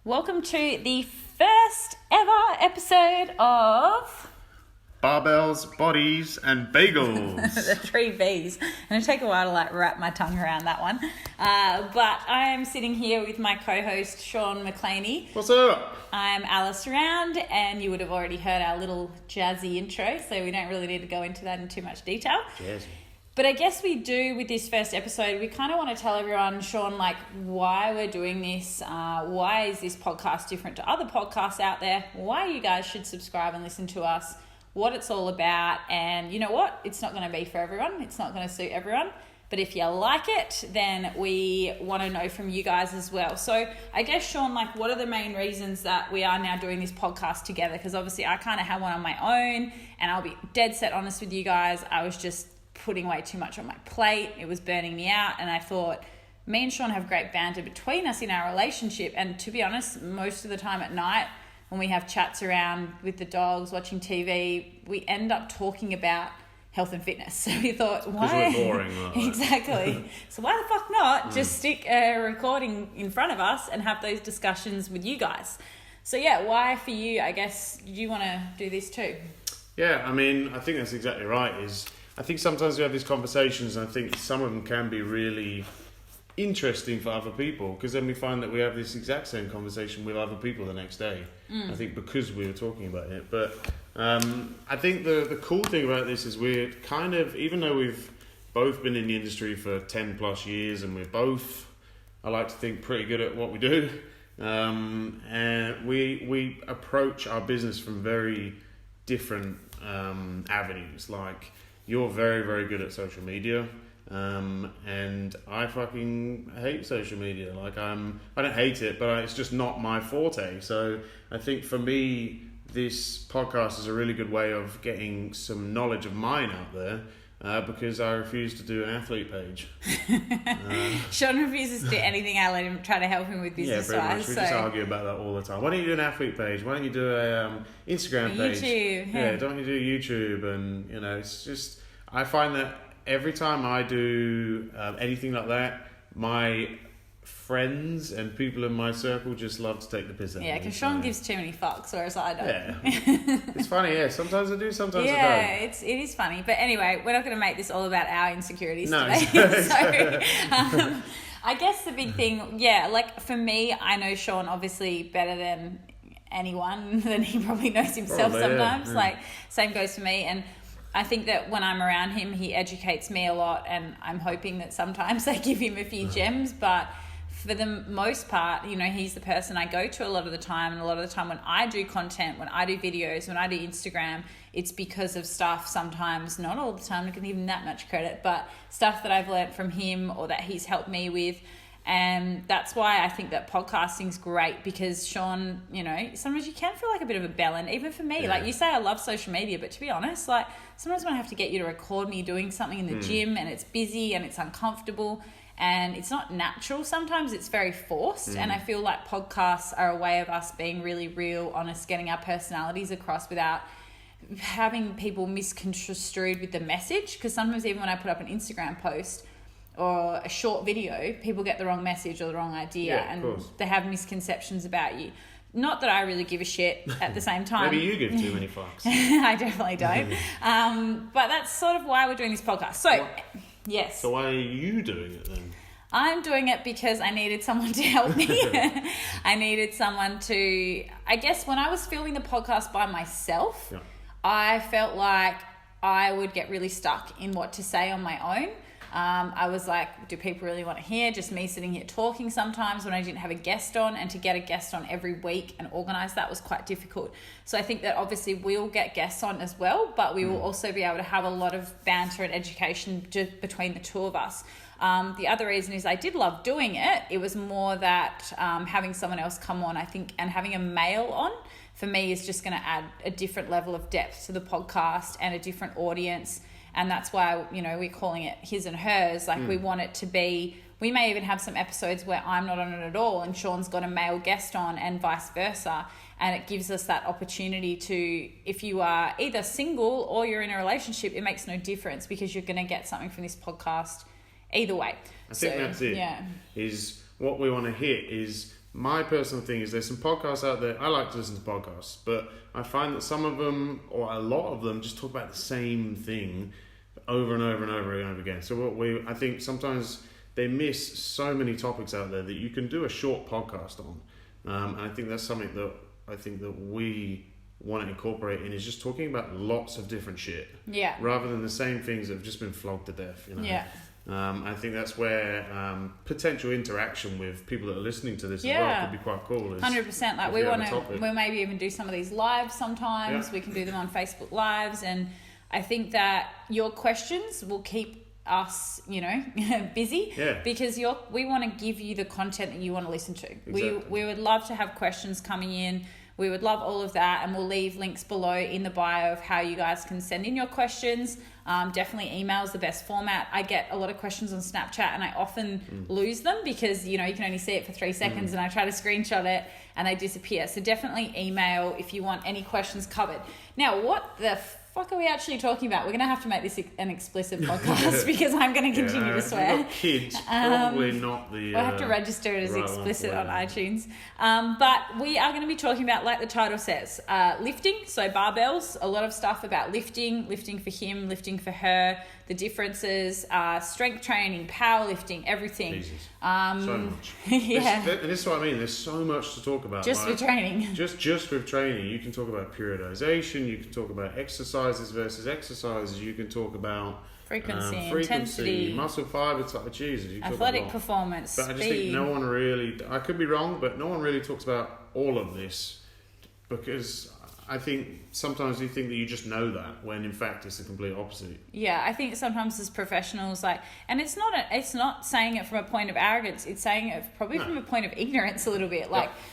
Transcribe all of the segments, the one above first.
Welcome to the first ever episode of Barbells, Bodies and Bagels. the 3 Bs. It'll take a while to wrap my tongue around that one. But I am sitting here with my co-host Sean Mclaney. What's up? I'm Alice Round, and you would have already heard our little jazzy intro, so we don't really need to go into that in too much detail. Jazzy. But I guess we do with this first episode, we kind of want to tell everyone, Sean, why we're doing this. Why is this podcast different to other podcasts out there? Why you guys should subscribe and listen to us, what it's all about. And you know what? It's not going to be for everyone. It's not going to suit everyone. But if you like it, then we want to know from you guys as well. So I guess, Sean, what are the main reasons that we are now doing this podcast together? Because obviously I kind of have one on my own, and I'll be dead set honest with you guys. I was just putting way too much on my plate. It was burning me out, and I thought me and Sean have great banter between us in our relationship, and to be honest, most of the time at night when we have chats around with the dogs watching TV, we end up talking about health and fitness. So we thought, why? Because we're boring, aren't we? Exactly. So why the fuck not just stick a recording in front of us and have those discussions with you guys? So yeah, why for you? I guess you want to do this too. Yeah, I mean, I think that's exactly right. I think sometimes we have these conversations, and I think some of them can be really interesting for other people, because then we find that we have this exact same conversation with other people the next day. I think because we were talking about it. But I think the cool thing about this is we're kind of, even though we've both been in the industry for 10 plus years, and we're both, I like to think, pretty good at what we do, and we approach our business from very different avenues. Like, you're very, very good at social media, and I fucking hate social media. I don't hate it, but it's just not my forte. So I think for me, this podcast is a really good way of getting some knowledge of mine out there, because I refuse to do an athlete page. Sean refuses to do anything I let him try to help him with business. Yeah, pretty much. We just argue about that all the time. Why don't you do an athlete page? Why don't you do a Instagram page? YouTube. Yeah, don't you do YouTube? And it's just, I find that every time I do anything like that, my friends and people in my circle just love to take the piss out of me. Yeah, because Sean gives too many fucks, whereas I don't. Yeah. It's funny, yeah. Sometimes I do, sometimes I don't. Yeah, it is funny. But anyway, we're not going to make this all about our insecurities today. Exactly. So, I guess the big thing, for me, I know Sean obviously better than anyone, than he probably knows himself sometimes. Yeah. Same goes for me. And I think that when I'm around him, he educates me a lot, and I'm hoping that sometimes I give him a few gems, but for the most part, he's the person I go to a lot of the time. And a lot of the time when I do content, when I do videos, when I do Instagram, it's because of stuff sometimes, not all the time, I can give him that much credit, but stuff that I've learned from him or that he's helped me with. And that's why I think that podcasting's great, because Sean, sometimes you can feel like a bit of a bellend, even for me. Yeah. You say I love social media, but to be honest, sometimes when I have to get you to record me doing something in the gym, and it's busy and it's uncomfortable and it's not natural, sometimes it's very forced. And I feel like podcasts are a way of us being really real, honest, getting our personalities across without having people misconstrued with the message. Because sometimes even when I put up an Instagram post or a short video, people get the wrong message or the wrong idea, and they have misconceptions about you. Not that I really give a shit at the same time. Maybe you give too many fucks. I definitely don't. But that's sort of why we're doing this podcast. So, yes. So why are you doing it then? I'm doing it because I needed someone to help me. I needed someone to, I guess when I was filming the podcast by myself, I felt like I would get really stuck in what to say on my own. I was like, do people really want to hear just me sitting here talking sometimes when I didn't have a guest on? And to get a guest on every week and organise that was quite difficult. So I think that obviously we'll get guests on as well, but we will also be able to have a lot of banter and education between the two of us. The other reason is I did love doing it. It was more that having someone else come on, I think, and having a male on for me is just going to add a different level of depth to the podcast and a different audience. And that's why, we're calling it his and hers. We want it to be, we may even have some episodes where I'm not on it at all and Sean's got a male guest on, and vice versa. And it gives us that opportunity to, if you are either single or you're in a relationship, it makes no difference, because you're going to get something from this podcast either way. I think that's it. Yeah. Is what we want to hit is my personal thing is there's some podcasts out there. I like to listen to podcasts, but I find that some of them, or a lot of them, just talk about the same thing over and over and over and over again. So I think sometimes they miss so many topics out there that you can do a short podcast on. And I think that's something that I think that we want to incorporate in, is just talking about lots of different shit. Yeah. Rather than the same things that have just been flogged to death, you know. Yeah. I think that's where potential interaction with people that are listening to this as well could be quite cool. 100%. Like we want to, we'll maybe even do some of these lives sometimes. Yeah. We can do them on Facebook Lives, and I think that your questions will keep us, busy. Yeah. Because we want to give you the content that you want to listen to. Exactly. We would love to have questions coming in. We would love all of that, and we'll leave links below in the bio of how you guys can send in your questions. Definitely email is the best format. I get a lot of questions on Snapchat, and I often lose them because, you can only see it for 3 seconds, and I try to screenshot it and they disappear. So definitely email if you want any questions covered. Now, what the fuck are we actually talking about? We're going to have to make this an explicit podcast because I'm going to continue to swear. If you've got kids, probably not the... We'll have to register it as right explicit on iTunes. But we are going to be talking about, like the title says, lifting, so barbells, a lot of stuff about lifting for him, lifting for her, the differences, strength training, powerlifting, everything. Jesus. So much. Yeah. And this is what I mean. There's so much to talk about. Just with training. Just with training. You can talk about periodization. You can talk about exercises versus exercises. You can talk about frequency, intensity, muscle fiber type. Jesus. You athletic performance, but speed. I just think no one really... I could be wrong, but no one really talks about all of this, because I think sometimes you think that you just know that, when in fact it's the complete opposite. Yeah, I think sometimes as professionals, and it's not saying it from a point of arrogance, it's saying it probably from a point of ignorance a little bit.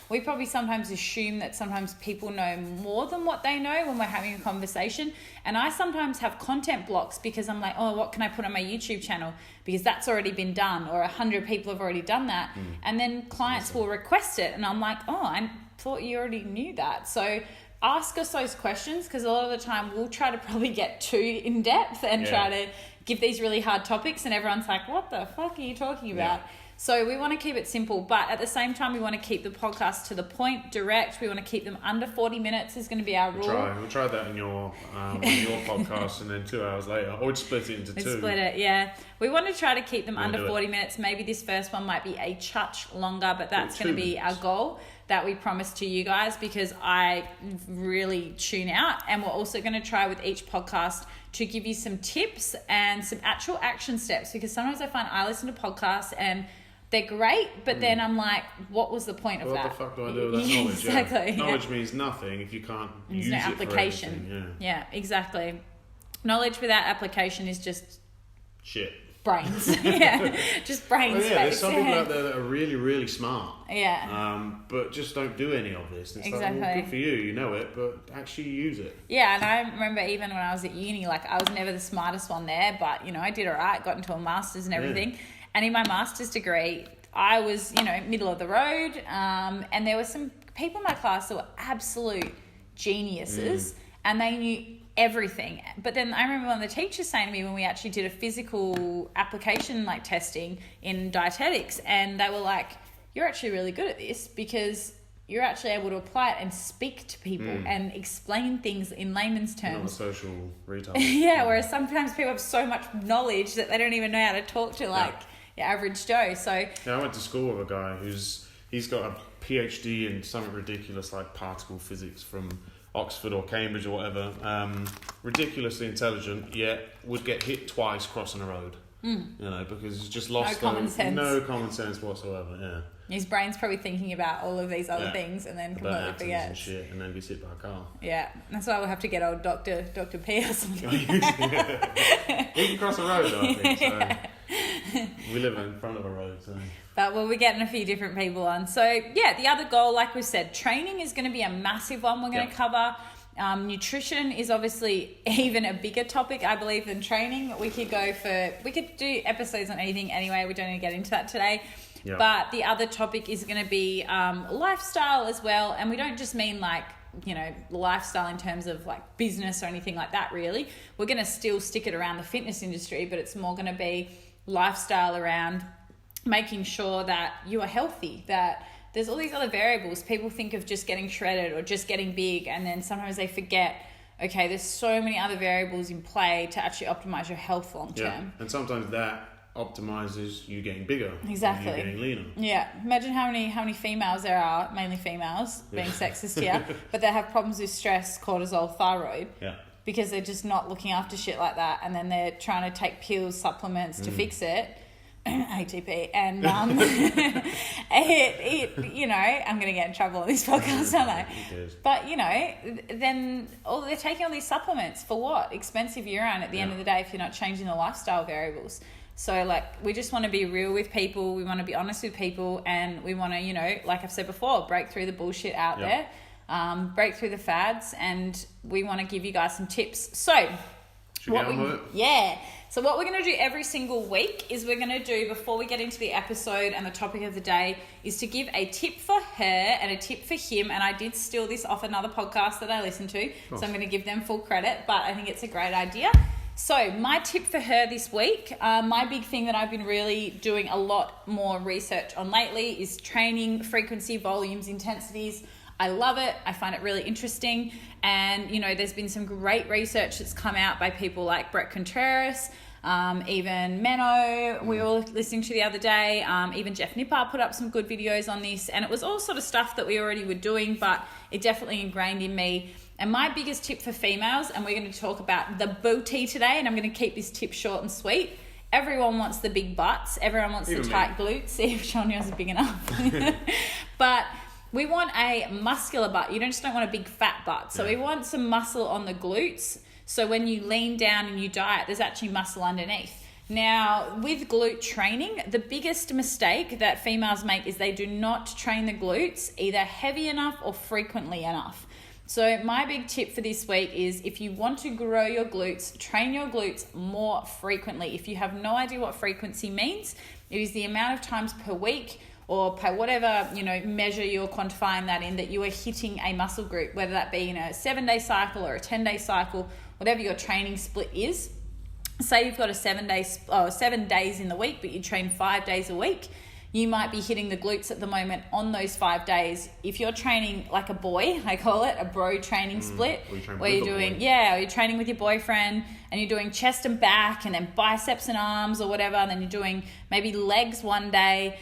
We probably sometimes assume that sometimes people know more than what they know when we're having a conversation. And I sometimes have content blocks because I'm like, oh, what can I put on my YouTube channel? Because that's already been done, or 100 people have already done that. And then clients will request it, and I'm like, oh, I thought you already knew that. So ask us those questions, because a lot of the time we'll try to probably get too in depth and try to give these really hard topics, and everyone's like, what the fuck are you talking about? So we want to keep it simple, but at the same time we want to keep the podcast to the point, direct. We want to keep them under 40 minutes is going to be our rule. We'll try that in your podcast, and then 2 hours later, or split it into two. Split it, yeah. We want to try to keep them under 40 minutes. Maybe this first one might be a touch longer, but that's going to be our goal that we promise to you guys, because I really tune out. And we're also going to try with each podcast to give you some tips and some actual action steps, because sometimes I find I listen to podcasts and they're great, but then I'm like, what was the point of that? What the fuck do I do with that knowledge? Exactly. Yeah. Knowledge means nothing if you can't use no it application. for everything. Yeah, exactly. Knowledge without application is just shit. Brains. Just brain space. There's some people out there that are really, really smart. Yeah. But just don't do any of this. It's exactly. Like, well, good for you, you know it, but actually use it. Yeah, and I remember even when I was at uni, I was never the smartest one there, but, I did all right, got into a master's and everything. Yeah. And in my master's degree, I was, middle of the road, and there were some people in my class that were absolute geniuses, and they knew everything. But then I remember one of the teachers saying to me when we actually did a physical application testing in dietetics, and they were like, you're actually really good at this because you're actually able to apply it and speak to people and explain things in layman's terms. Not a social retailer. Whereas sometimes people have so much knowledge that they don't even know how to talk to your average Joe. So I went to school with a guy he's got a PhD in something ridiculous like particle physics from Oxford or Cambridge or whatever, ridiculously intelligent, yet would get hit twice crossing a road. Because he's just lost no common sense whatsoever. Yeah, his brain's probably thinking about all of these other things and then completely forgets and shit, and then gets hit by a car. Yeah, that's why we'll have to get old Dr. P or something. He can cross a road, I think. So. We live in front of a road, so. But we'll be getting a few different people on. So, the other goal, like we said, training is going to be a massive one we're going to cover. Nutrition is obviously even a bigger topic, I believe, than training. We could do episodes on anything anyway. We don't need to get into that today. Yep. But the other topic is going to be lifestyle as well. And we don't just mean lifestyle in terms of business or anything like that, really. We're going to still stick it around the fitness industry, but it's more going to be lifestyle around making sure that you are healthy, that there's all these other variables. People think of just getting shredded or just getting big, and then sometimes they forget, okay, there's so many other variables in play to actually optimize your health long term. Yeah. And sometimes that optimizes you getting bigger. Exactly. You getting leaner. Yeah. Imagine how many females there are, mainly females, being sexist here, but they have problems with stress, cortisol, thyroid. Yeah. Because they're just not looking after shit like that, and then they're trying to take pills, supplements to fix it. ATP. And you know, I'm going to get in trouble on this podcast, aren't I? But, you know, then they're taking all these supplements for what? Expensive urine at the end of the day if you're not changing the lifestyle variables. So, like, we just want to be real with people. We want to be honest with people, and we want to, you know, like I've said before, break through the bullshit out there, break through the fads, and we want to give you guys some tips. So, So what we're going to do every single week is we're going to do, before we get into the episode and the topic of the day, is to give a tip for her and a tip for him. And I did steal this off another podcast that I listened to, so I'm going to give them full credit, but I think it's a great idea. So my tip for her this week, my big thing that I've been really doing a lot more research on lately is training, frequency, volumes, intensities. I love it. I find it really interesting. And, you know, there's been some great research that's come out by people like Brett Contreras, even Menno, we were listening to the other day, even Jeff Nippard put up some good videos on this. And it was all sort of stuff that we already were doing, but it definitely ingrained in me. And my biggest tip for females, and we're going to talk about the booty today, and I'm going to keep this tip short and sweet. Everyone wants the big butts. Everyone wants the tight glutes. See if Sean yours is big enough. But we want a muscular butt. You just don't want a big fat butt. So we want some muscle on the glutes. So when you lean down and you diet, there's actually muscle underneath. Now, with glute training, the biggest mistake that females make is they do not train the glutes either heavy enough or frequently enough. So my big tip for this week is, if you want to grow your glutes, train your glutes more frequently. If you have no idea what frequency means, it is the amount of times per week or per whatever, you know, measure you're quantifying that in, that you are hitting a muscle group, whether that be in a 7-day cycle or a 10-day cycle, whatever your training split is. Say you've got a 7 days in the week, but you train 5 days a week. You might be hitting the glutes at the moment on those 5 days. If you're training like a boy, I call it a bro training split, where you're doing, you're training with your boyfriend and you're doing chest and back and then biceps and arms or whatever. And then you're doing maybe legs one day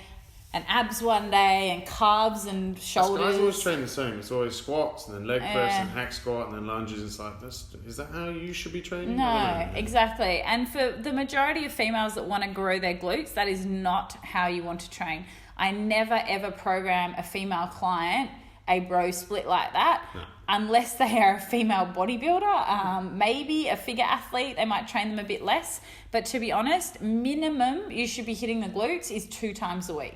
and abs one day and calves and shoulders. Guys always train the same. It's always squats and then leg press and hack squat and then lunges. It's like, is that how you should be training? No, exactly. And for the majority of females that want to grow their glutes, that is not how you want to train. I never ever program a female client a bro split like that, unless they are a female bodybuilder, maybe a figure athlete, they might train them a bit less. But to be honest, minimum you should be hitting the glutes is 2 times a week.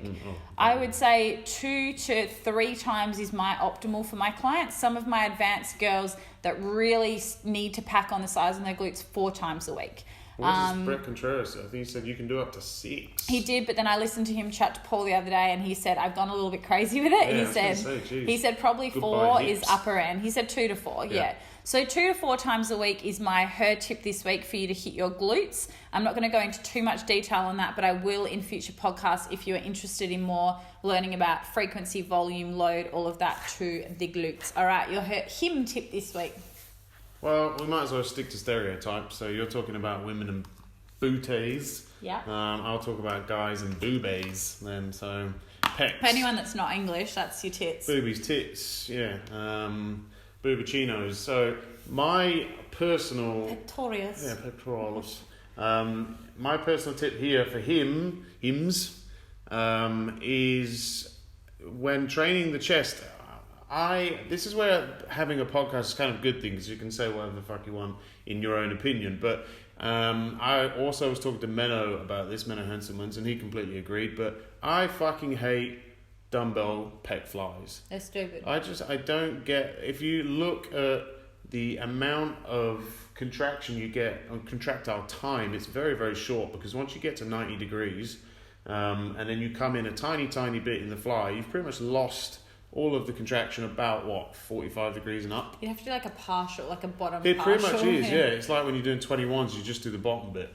I would say 2 to 3 times is my optimal for my clients. Some of my advanced girls that really need to pack on the size on their glutes 4 times a week. What is Brett Contreras? I think he said you can do up to 6. He did, but then I listened to him chat to Paul the other day, and he said I've gone a little bit crazy with it. He said probably 4 is upper end. He said 2 to 4. Yeah. So 2 to 4 times a week is her tip this week for you to hit your glutes. I'm not going to go into too much detail on that, but I will in future podcasts if you are interested in more learning about frequency, volume, load, all of that to the glutes. All right, your him tip this week. Well, we might as well stick to stereotypes. So you're talking about women and booties. Yeah. I'll talk about guys and boobies then. So pecs. For anyone that's not English, that's your tits. Boobies, tits. Yeah. Boobachinos. So my personal... Pectorials. Yeah, pectorals. My personal tip here for hims, is when training the chest... this is where having a podcast is kind of a good thing, because you can say whatever the fuck you want in your own opinion. But I also was talking to Menno about this, Menno Hansenmans, and he completely agreed. But I fucking hate dumbbell pec flies. They're stupid. I don't get, if you look at the amount of contraction you get on contractile time, it's very, very short, because once you get to 90 degrees and then you come in a tiny, tiny bit in the fly, you've pretty much lost all of the contraction about 45 degrees and up. You have to do like a partial, like a bottom it partial. It pretty much is, yeah. It's like when you're doing 21s, you just do the bottom bit.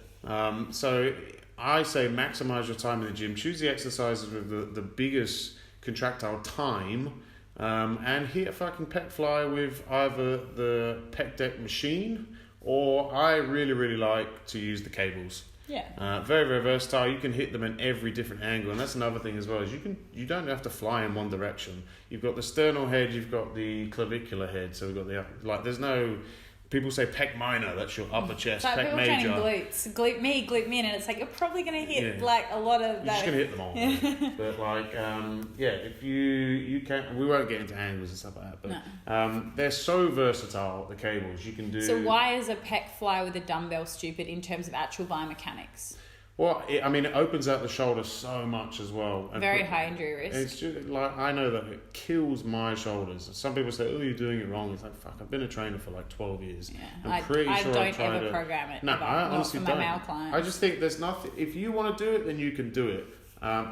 So I say maximize your time in the gym. Choose the exercises with the biggest contractile time, and hit a fucking pec fly with either the pec deck machine, or I really like to use the cables. Yeah. Very, very versatile. You can hit them in every different angle, and that's another thing as well. Is you don't have to fly in one direction. You've got the sternal head, you've got the clavicular head. So we've got there's no. People say pec minor, that's your upper chest. Like pec people major. training glutes, glute me, and it's like you're probably gonna hit like a lot of. You're just gonna hit them all. But like, if you can, we won't get into angles and stuff like that. But they're so versatile. The cables you can do. So why is a pec fly with a dumbbell stupid in terms of actual biomechanics? Well, it opens out the shoulder so much as well. Very high injury risk. It's just like, I know that it kills my shoulders. Some people say, "Oh, you're doing it wrong." It's like, fuck, I've been a trainer for like 12 years. Yeah. I'm pretty sure I don't ever program it. No, I honestly not for my male clients. I just think there's nothing. If you want to do it, then you can do it.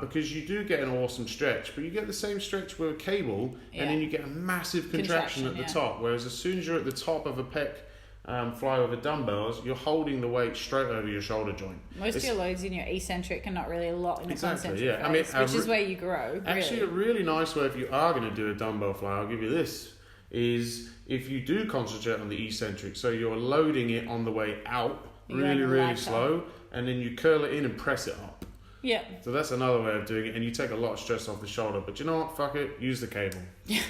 Because you do get an awesome stretch, but you get the same stretch with a cable, and then you get a massive contraction at the top. Whereas as soon as you're at the top of a pec fly with the dumbbells, you're holding the weight straight over your shoulder joint. Most of your loads in your eccentric and not really a lot in the concentric phase, which is where you grow. Actually, a really nice way if you are going to do a dumbbell fly, I'll give you this, is if you do concentrate on the eccentric, so you're loading it on the way out, really slow, and then you curl it in and press it up. Yeah. So that's another way of doing it, and you take a lot of stress off the shoulder. But you know what? Fuck it. Use the cable.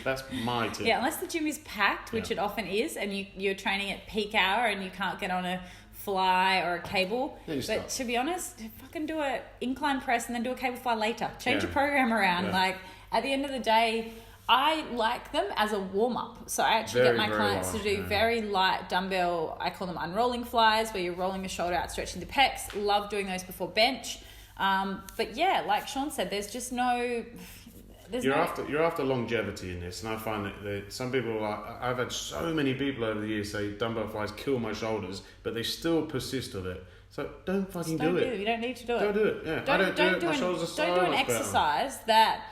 That's my tip. Yeah, unless the gym is packed, which it often is, and you're training at peak hour and you can't get on a fly or a cable. But to be honest, fucking do a incline press and then do a cable fly later. Change your program around. Yeah. Like, at the end of the day, I like them as a warm-up. So I actually get my clients to do very light dumbbell, I call them unrolling flies, where you're rolling the shoulder out, stretching the pecs. Love doing those before bench. But yeah, like Sean said, there's just no... You're after longevity in this, and I find that some people I've had so many people over the years say dumbbell flies kill my shoulders, but they still persist with it. So don't fucking do it. You don't need to do it. Don't do it. Yeah, I don't do it. My shoulders are so much better. Don't do an exercise that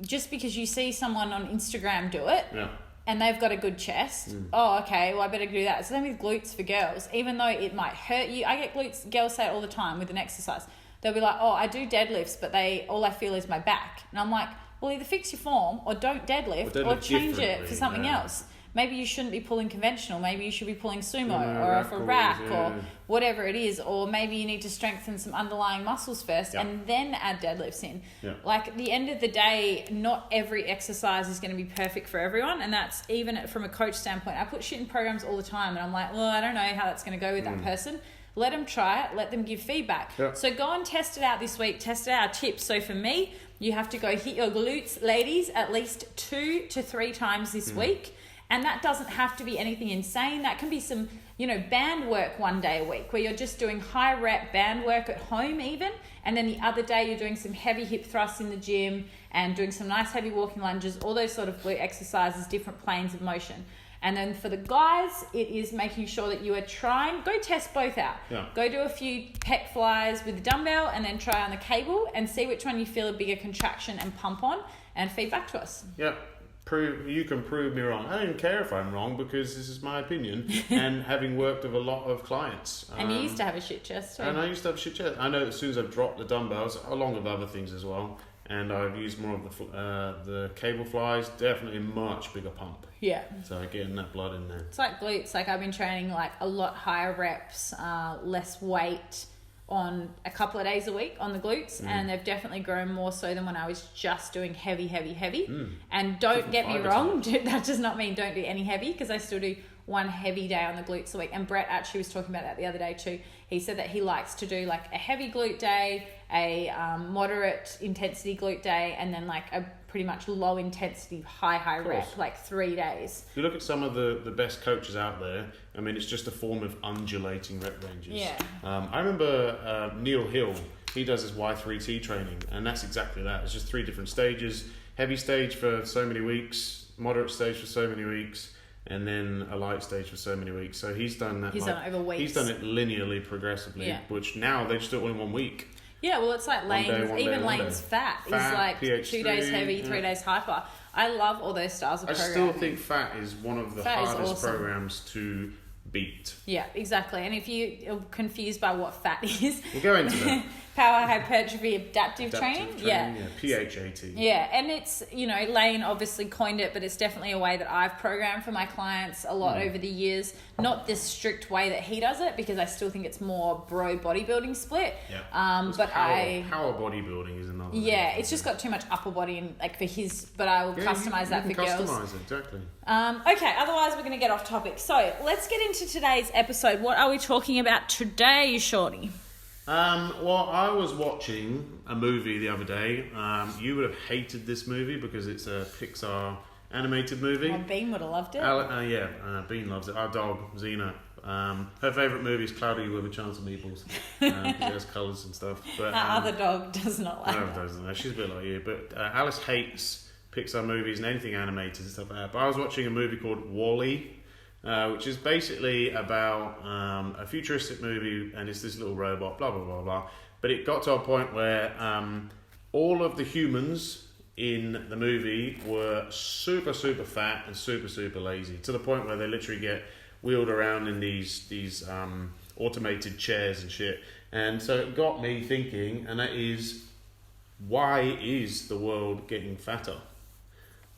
just because you see someone on Instagram do it. Yeah. And they've got a good chest. Oh, okay, well, I better do that. Same with glutes for girls. Even though it might hurt you, I get girls say it all the time with an exercise. They'll be like, oh, I do deadlifts, but all I feel is my back. And I'm like, well, either fix your form or don't deadlift or change it for something else. Maybe you shouldn't be pulling conventional. Maybe you should be pulling sumo or off a rack or whatever it is. Or maybe you need to strengthen some underlying muscles first and then add deadlifts in. Yeah. Like, at the end of the day, not every exercise is going to be perfect for everyone. And that's even from a coach standpoint. I put shit in programs all the time and I'm like, well, I don't know how that's going to go with that person. Let them try it. Let them give feedback. Yep. So go and test it out this week. Test it out. Tips. So for me, you have to go hit your glutes, ladies, at least 2 to 3 times this week. And that doesn't have to be anything insane. That can be some, band work one day a week where you're just doing high rep band work at home even. And then the other day you're doing some heavy hip thrusts in the gym and doing some nice heavy walking lunges, all those sort of glute exercises, different planes of motion. And then for the guys, it is making sure that you are trying, go test both out. Yeah. Go do a few pec flies with the dumbbell and then try on the cable and see which one you feel a bigger contraction and pump on and feed back to us. Yeah. You can prove me wrong. I don't care if I'm wrong because this is my opinion and having worked with a lot of clients. And you used to have a shit chest too. And I used to have a shit chest. I know as soon as I've dropped the dumbbells, along with other things as well, and I've used more of the cable flies, definitely much bigger pump. Yeah. So getting that blood in there. It's like glutes. Like, I've been training like a lot higher reps, less weight on a couple of days a week on the glutes, and they've definitely grown more so than when I was just doing heavy. And don't get me wrong, that does not mean don't do any heavy, because I still do one heavy day on the glutes a week. And Brett actually was talking about that the other day too. He said that he likes to do like a heavy glute day, a moderate intensity glute day, and then like a pretty much low intensity high rep, like 3 days. If you look at some of the best coaches out there, I mean, it's just a form of undulating rep ranges. Yeah. I remember Neil Hill, he does his Y3T training, and that's exactly that. It's just 3 different stages: heavy stage for so many weeks, moderate stage for so many weeks, and then a light stage for so many weeks. So he's done that. He's done it over weeks. He's done it linearly, progressively, which now they just do it all in 1 week. Yeah, well, it's like Lane's, even Lane's fat is like PH3, 2 days heavy, 3 days hyper. I love all those styles of programming. I still think fat is one of the hardest programs to beat. Yeah, exactly. And if you're confused by what fat is, we'll go into that. Power hypertrophy adaptive training. Yeah. PHAT. Yeah, and it's, Lane obviously coined it, but it's definitely a way that I've programmed for my clients a lot over the years. Not this strict way that he does it, because I still think it's more bro bodybuilding split. Yeah. But power bodybuilding is another. Yeah, it's just got too much upper body and for his, but I will customize that for girls. Customize it, exactly. Okay, otherwise we're going to get off topic. So let's get into today's episode. What are we talking about today, Shorty? Well, I was watching a movie the other day. You would have hated this movie because it's a Pixar animated movie. Well, Bean would have loved it. Bean loves it. Our dog, Xena. Her favourite movie is Cloudy with a Chance of Meatballs. Because it has colours and stuff. But our other dog does not like that. Doesn't know. She's a bit like you. But Alice hates Pixar movies and anything animated and stuff like that. But I was watching a movie called WALL-E. Which is basically about a futuristic movie, and it's this little robot, blah, blah, blah, blah. But it got to a point where all of the humans in the movie were super, super fat and super, super lazy, to the point where they literally get wheeled around in these automated chairs and shit. And so it got me thinking, and that is, why is the world getting fatter?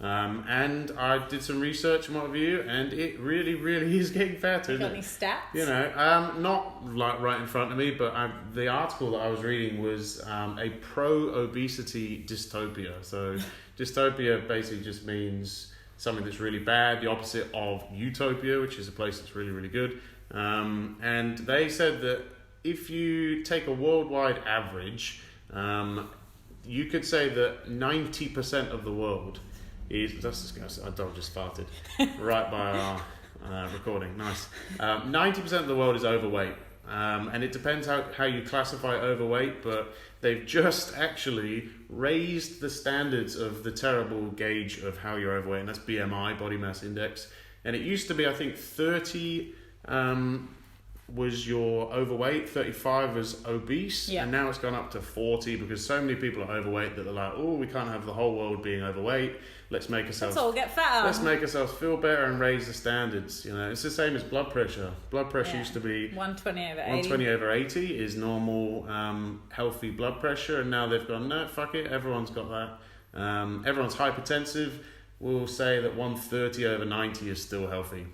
And I did some research and what have you, and it really, really is getting fatter. You got any stats? Not like right in front of me, but the article that I was reading was a pro-obesity dystopia. So dystopia basically just means something that's really bad, the opposite of utopia, which is a place that's really, really good. And they said that if you take a worldwide average, you could say that 90% of the world that's disgusting. Our dog just farted right by our recording. Nice. 90% of the world is overweight. And it depends how you classify overweight, but they've just actually raised the standards of the terrible gauge of how you're overweight, and that's BMI, body mass index. And it used to be, I think, 30 was your overweight, 35 was obese, and now it's gone up to 40 because so many people are overweight that they're like, oh, we can't have the whole world being overweight. Let's all get fatter. Let's make ourselves feel better and raise the standards. It's the same as blood pressure. Blood pressure used to be 120 over 80. 120 over 80 is normal, healthy blood pressure, and now they've gone, no, fuck it, everyone's got that. Everyone's hypertensive. We'll say that 130 over 90 is still healthy.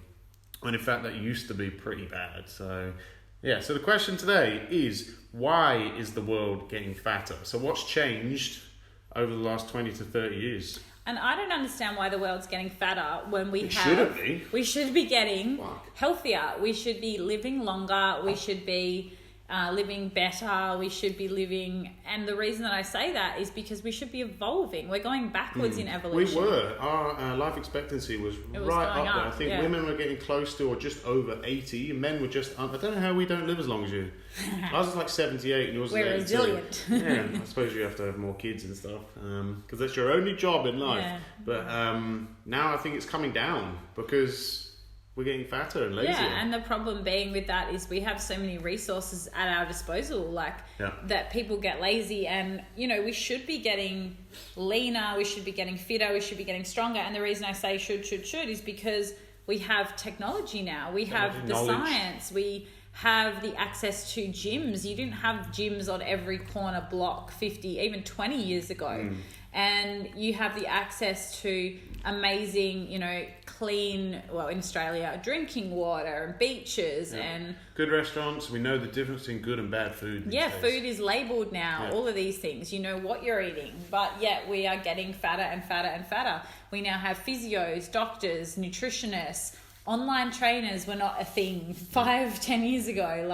And in fact, that used to be pretty bad. So the question today is, why is the world getting fatter? So what's changed over the last 20 to 30 years? And I don't understand why the world's getting fatter when we should be getting healthier. We should be living longer. We should be living better. We should be living, and the reason that I say that is because we should be evolving. We're going backwards in evolution. We were. Our life expectancy was right up there. I think women were getting close to or just over 80. Men were just, I don't know how we don't live as long as you. I was like 78 and yours was 82. We're resilient. Yeah, I suppose you have to have more kids and stuff because that's your only job in life. Yeah. But now I think it's coming down because we're getting fatter and lazier. Yeah, and the problem being with that is we have so many resources at our disposal, that people get lazy, and we should be getting leaner, we should be getting fitter, we should be getting stronger. And the reason I say should is because we have technology now. We have the science. We have the access to gyms. You didn't have gyms on every corner block 50, even 20 years ago. And you have the access to amazing, clean, in Australia, drinking water and beaches and good restaurants. We know the difference between good and bad food. Food is labelled now. All of these things, you know what you're eating, but yet we are getting fatter and fatter and fatter. We now have physios, doctors, nutritionists, online trainers were not a thing 5-10 years ago.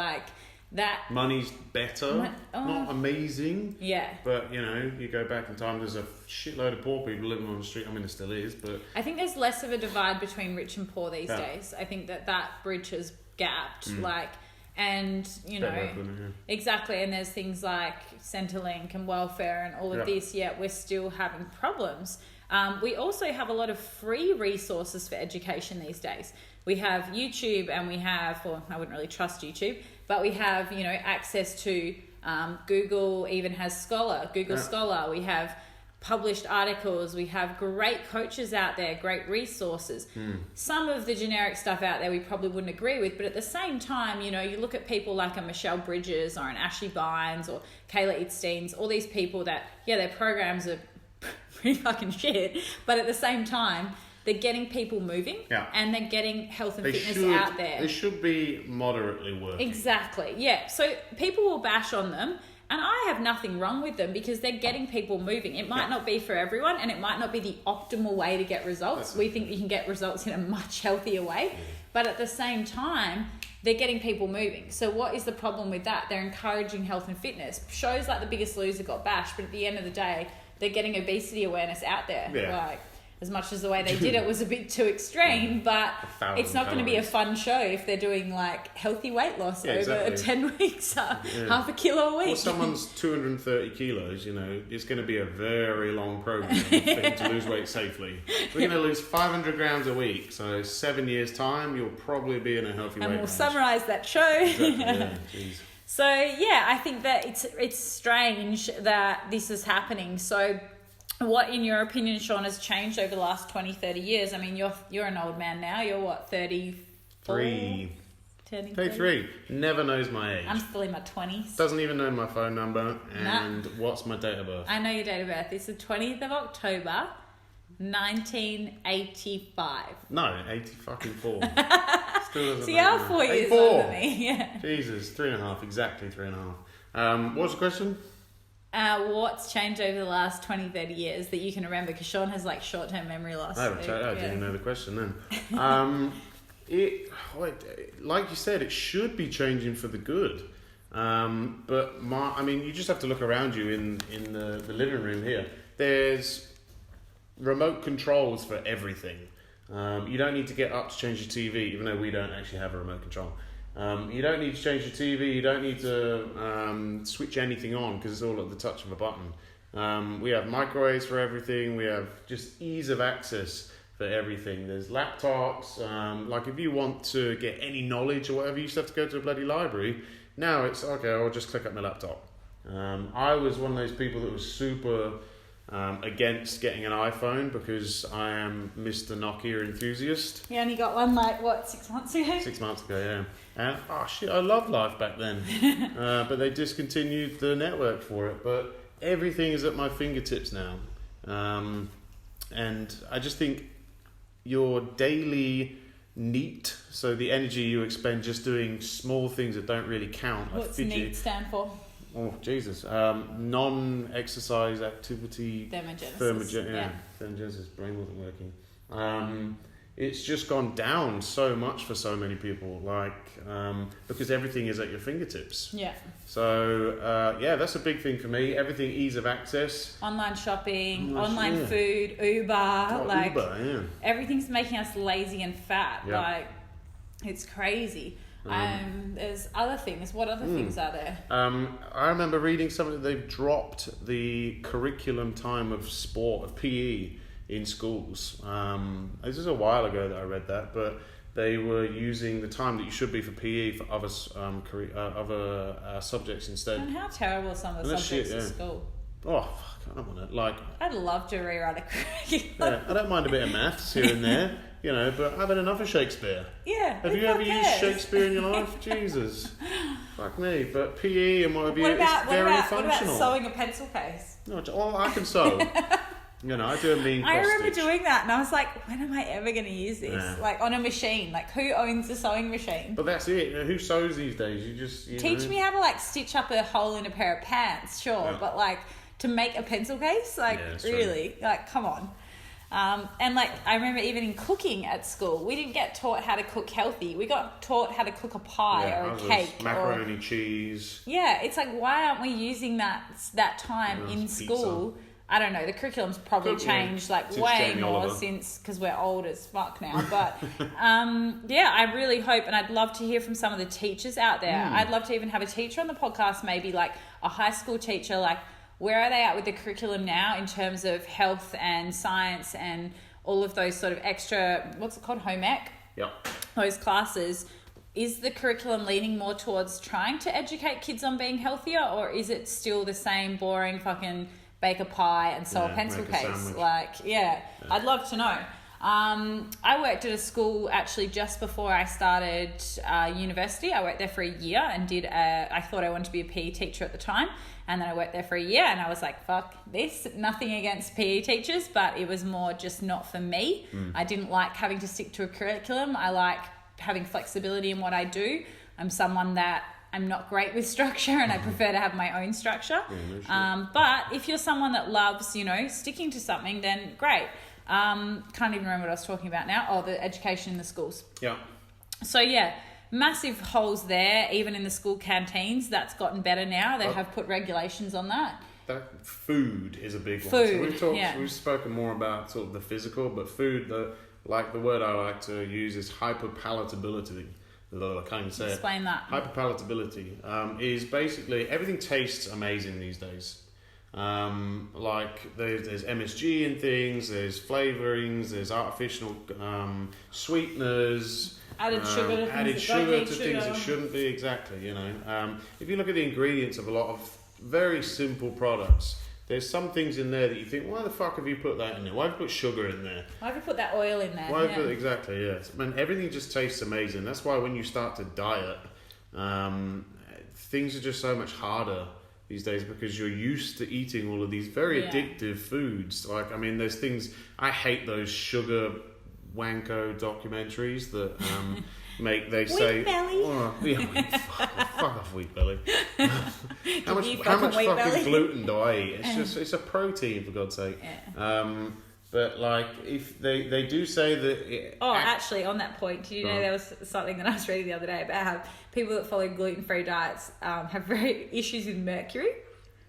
That money's better, not amazing. Yeah. But, you go back in time, there's a shitload of poor people living on the street. I mean, there still is, but I think there's less of a divide between rich and poor these days. I think that bridge has gapped, and, exactly. And there's things like Centrelink and welfare and all of this, yet we're still having problems. We also have a lot of free resources for education these days. We have YouTube and we have, I wouldn't really trust YouTube, but we have, access to Google even has Scholar, Google Scholar. We have published articles, we have great coaches out there, great resources. Some of the generic stuff out there we probably wouldn't agree with, but at the same time, you know, you look at people like a Michelle Bridges or an Ashley Bynes or Kayla Idsteins, all these people that, yeah, their programs are pretty fucking shit, but at the same time, they're getting people moving and they're getting health and fitness out there. They should be moderately working. Exactly, yeah. So people will bash on them, and I have nothing wrong with them because they're getting people moving. It might not be for everyone, and it might not be the optimal way to get results. We think you can get results in a much healthier way. But at the same time, they're getting people moving. So what is the problem with that? They're encouraging health and fitness. Shows like The Biggest Loser got bashed, but at the end of the day, they're getting obesity awareness out there. Like, as much as the way they did it was a bit too extreme, but it's not going to be a fun show if they're doing like healthy weight loss over 10 weeks, half a kilo a week. Or someone's 230 kilos, you know, it's going to be a very long program for him to lose weight safely. We're going to lose 500 grams a week, so 7 years' time, you'll probably be in a healthy weight range. And we'll summarise that show. Exactly, So, yeah, I think that it's strange that this is happening. So, what, in your opinion, Sean, has changed over the last 20, 30 years? I mean, you're an old man now. You're what, 34? 33. Never knows my age. I'm still in my 20s. Doesn't even know my phone number and what's my date of birth. I know your date of birth. It's the 20th of October, 1985. No, 84. Still doesn't So you are 4 years older than me. Yeah. Jesus, 3.5, exactly 3.5. What's the question? What's changed over the last 20, 30 years that you can remember? Because Sean has like short-term memory loss. I didn't even know the question then. Like you said, it should be changing for the good. But you just have to look around you in the living room here. There's remote controls for everything. You don't need to get up to change your TV, even though we don't actually have a remote control. You don't need to change your TV. You don't need to switch anything on because it's all at the touch of a button. We have microwaves for everything. We have just ease of access for everything. There's laptops. Like if you want to get any knowledge or whatever, you used to have to go to a bloody library. Now it's okay. I'll just click up my laptop. I was one of those people that was super against getting an iPhone because I am Mr. Nokia enthusiast. You only got one 6 months ago? 6 months ago, yeah. And I loved life back then. But they discontinued the network for it. But everything is at my fingertips now. And I just think your daily NEAT, so the energy you expend just doing small things that don't really count. What's NEAT stand for? Oh, Jesus. Non-exercise activity... Thermogenesis. Brain wasn't working. It's just gone down so much for so many people, because everything is at your fingertips. Yeah. So, that's a big thing for me. Everything, ease of access. Online shopping, online food, Uber. Uber, yeah. Everything's making us lazy and fat. Yeah. It's crazy. There's other things. What other things are there? I remember reading something that they've dropped the curriculum time of sport, of PE, in schools. This is a while ago that I read that, but they were using the time that you should be for PE for other subjects instead. And how terrible are some of the subjects at school? Oh, fuck, I don't want to, I'd love to rewrite a curriculum. Yeah, I don't mind a bit of maths here and there, but I've had enough of Shakespeare. Yeah. Have you ever used Shakespeare in your life? Jesus. Fuck me. But PE and what very functional. What about sewing a pencil case? No, I can sew. I do a mean cross I remember stitch. doing that and I was like, when am I ever going to use this? On a machine. Who owns a sewing machine? But that's it. Who sews these days? You Teach me how to stitch up a hole in a pair of pants, sure. Yeah. But to make a pencil case, really? Come on. And I remember even in cooking at school, we didn't get taught how to cook healthy. We got taught how to cook a pie or a cake. Macaroni, cheese. Yeah, it's why aren't we using that time in school? I don't know, the curriculum's probably changed way more since, because we're old as fuck now. But I really hope, and I'd love to hear from some of the teachers out there. I'd love to even have a teacher on the podcast, maybe a high school teacher, where are they at with the curriculum now in terms of health and science and all of those sort of extra, what's it called, home ec? Yep. Those classes. Is the curriculum leaning more towards trying to educate kids on being healthier, or is it still the same boring fucking bake a pie and sew a pencil case. Like, I'd love to know. I worked at a school actually just before I started university. I worked there for a year and I thought I wanted to be a PE teacher at the time. And then I worked there for a year and I was like, fuck this. Nothing against PE teachers, but it was more just not for me. I didn't like having to stick to a curriculum. I like having flexibility in what I do. I'm someone that I'm not great with structure and I prefer to have my own structure. But if you're someone that loves, you know, sticking to something, then great. Can't even remember what I was talking about now. Oh, the education in the schools. Yeah. So yeah, massive holes there, even in the school canteens. That's gotten better now. They have put regulations on that. That food is a big one. So we've spoken more about sort of the physical, but food, the word I like to use is hyperpalatability. Although I can't even say Explain that. Hyperpalatability is basically everything tastes amazing these days. Like there's MSG in things, there's flavorings, there's artificial sweeteners, added sugar to things that shouldn't be. Exactly, you know. If you look at the ingredients of a lot of very simple products, there's some things in there that you think, why the fuck have you put that in there? Why have you put sugar in there? Why have you put that oil in there? Exactly, yes. I mean, everything just tastes amazing. That's why when you start to diet, things are just so much harder these days because you're used to eating all of these very addictive foods. Like, I mean, there's things, I hate those sugar wanko documentaries that they say, Wheat belly. Oh, yeah, fuck off Wheat Belly. How much fucking belly? Gluten do I eat? It's a protein, for God's sake. Yeah. But like, if they do say that. Actually, on that point, did you know there was something that I was reading the other day about how people that follow gluten-free diets have very issues with mercury.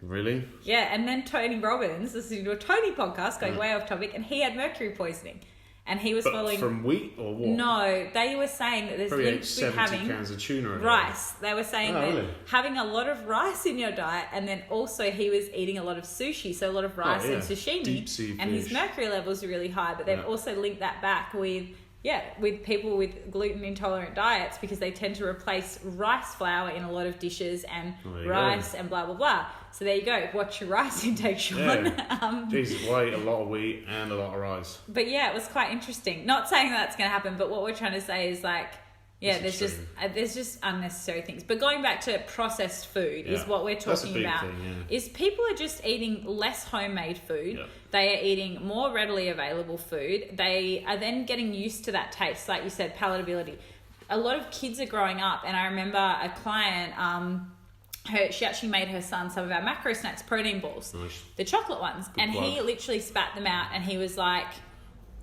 Really? Yeah, and then Tony Robbins, listening to a Tony podcast, going way off topic, and he had mercury poisoning. And he was following... from wheat or what? No, they were saying that there's links with having... cans of tuna. Rice. They were saying that having a lot of rice in your diet, and then also he was eating a lot of sushi, so a lot of rice and sashimi. Deep sea and fish. His mercury levels are really high, but they've also linked that back with people with gluten intolerant diets because they tend to replace rice flour in a lot of dishes and rice and blah, blah, blah. So there you go. Watch your rice intake, Sean. Yeah. Jesus, why eat a lot of wheat and a lot of rice? But yeah, it was quite interesting. Not saying that's going to happen, but what we're trying to say is like, there's just unnecessary things. But going back to processed food is what we're talking about. Is people are just eating less homemade food. Yeah. They are eating more readily available food. They are then getting used to that taste, like you said, palatability. A lot of kids are growing up, and I remember a client, she actually made her son some of our macro snacks protein balls, the chocolate ones, he literally spat them out, and he was like,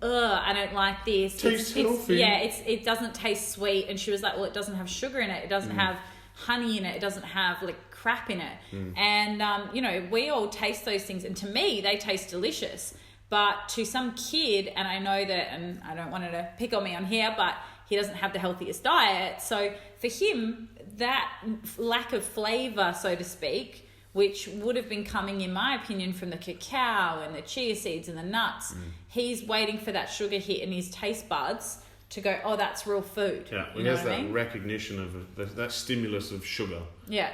ugh, I don't like this. Tastes healthy. It doesn't taste sweet. And she was like, well, it doesn't have sugar in it. It doesn't have honey in it. It doesn't have like crap in it. And, we all taste those things. And to me, they taste delicious. But to some kid, and I know that, and I don't want her to pick on me on here, but he doesn't have the healthiest diet. So for him, that lack of flavor, so to speak, which would have been coming, in my opinion, from the cacao and the chia seeds and the nuts. He's waiting for that sugar hit in his taste buds to go, oh, that's real food. Yeah, he has that recognition of that stimulus of sugar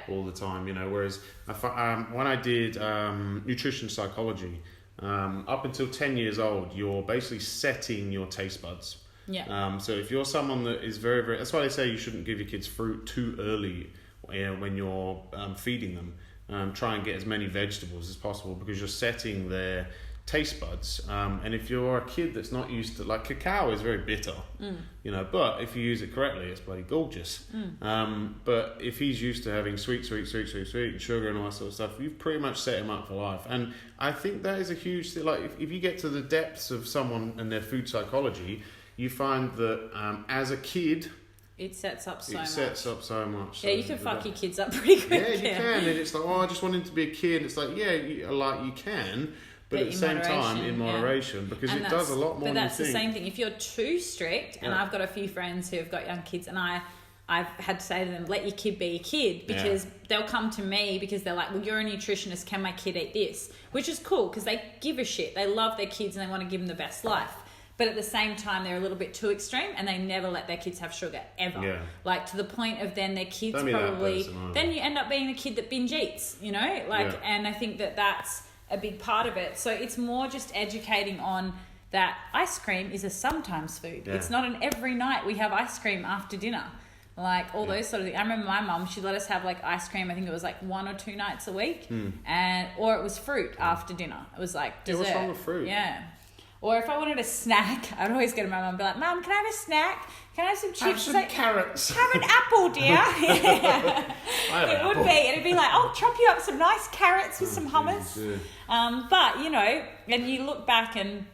all the time, whereas when I did nutrition psychology, up until 10 years old, you're basically setting your taste buds. Yeah. So if you're someone that is very, very... That's why they say you shouldn't give your kids fruit too early when you're feeding them. Try and get as many vegetables as possible because you're setting their taste buds. And if you're a kid that's not used to... Like, cacao is very bitter, but if you use it correctly, it's bloody gorgeous. But if he's used to having sweet, and sugar and all that sort of stuff, you've pretty much set him up for life. And I think that is a huge thing. Like, if you get to the depths of someone and their food psychology, you find that as a kid... It sets up so much. So you can fuck your kids up pretty quick. Yeah, you can. And it's like, I just want him to be a kid. It's like, you can, but at the same time, in moderation, because it does a lot more than you think. But that's the same thing. If you're too strict, and I've got a few friends who have got young kids, and I've had to say to them, let your kid be a kid, because they'll come to me because they're like, well, you're a nutritionist, can my kid eat this? Which is cool, because they give a shit. They love their kids and they want to give them the best life. But at the same time, they're a little bit too extreme and they never let their kids have sugar, ever. Yeah. Like, to the point of then their kids probably... Then you end up being the kid that binge eats, And I think that's a big part of it. So it's more just educating on that ice cream is a sometimes food. Yeah. It's not an every night we have ice cream after dinner. Like all those sort of things. I remember my mum, she let us have like ice cream, I think it was like 1 or 2 nights a week. Or it was fruit after dinner. It was like dessert. What's wrong with fruit? Yeah. Or if I wanted a snack, I'd always go to my mum and be like, Mum, can I have a snack? Can I have some chips? Have some carrots. Have an apple, dear. Yeah. It would be. It'd be like, oh, chop you up some nice carrots with some hummus. But, you know, and you look back and,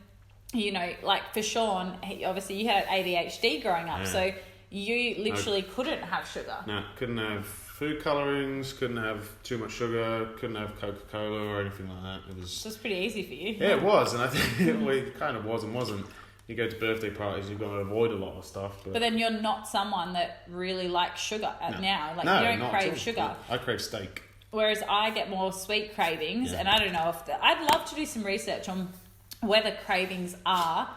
you know, like for Sean, obviously you had ADHD growing up, so you literally couldn't have sugar. No, couldn't have food colorings, couldn't have too much sugar, couldn't have Coca-Cola or anything like that. It was pretty easy for you. Yeah, it was, and I think it kind of was and wasn't. You go to birthday parties, you've got to avoid a lot of stuff. But then you're not someone that really likes sugar now. Like, no, you don't not crave at all. sugar. I crave steak. Whereas I get more sweet cravings, and I don't know if I'd love to do some research on whether cravings are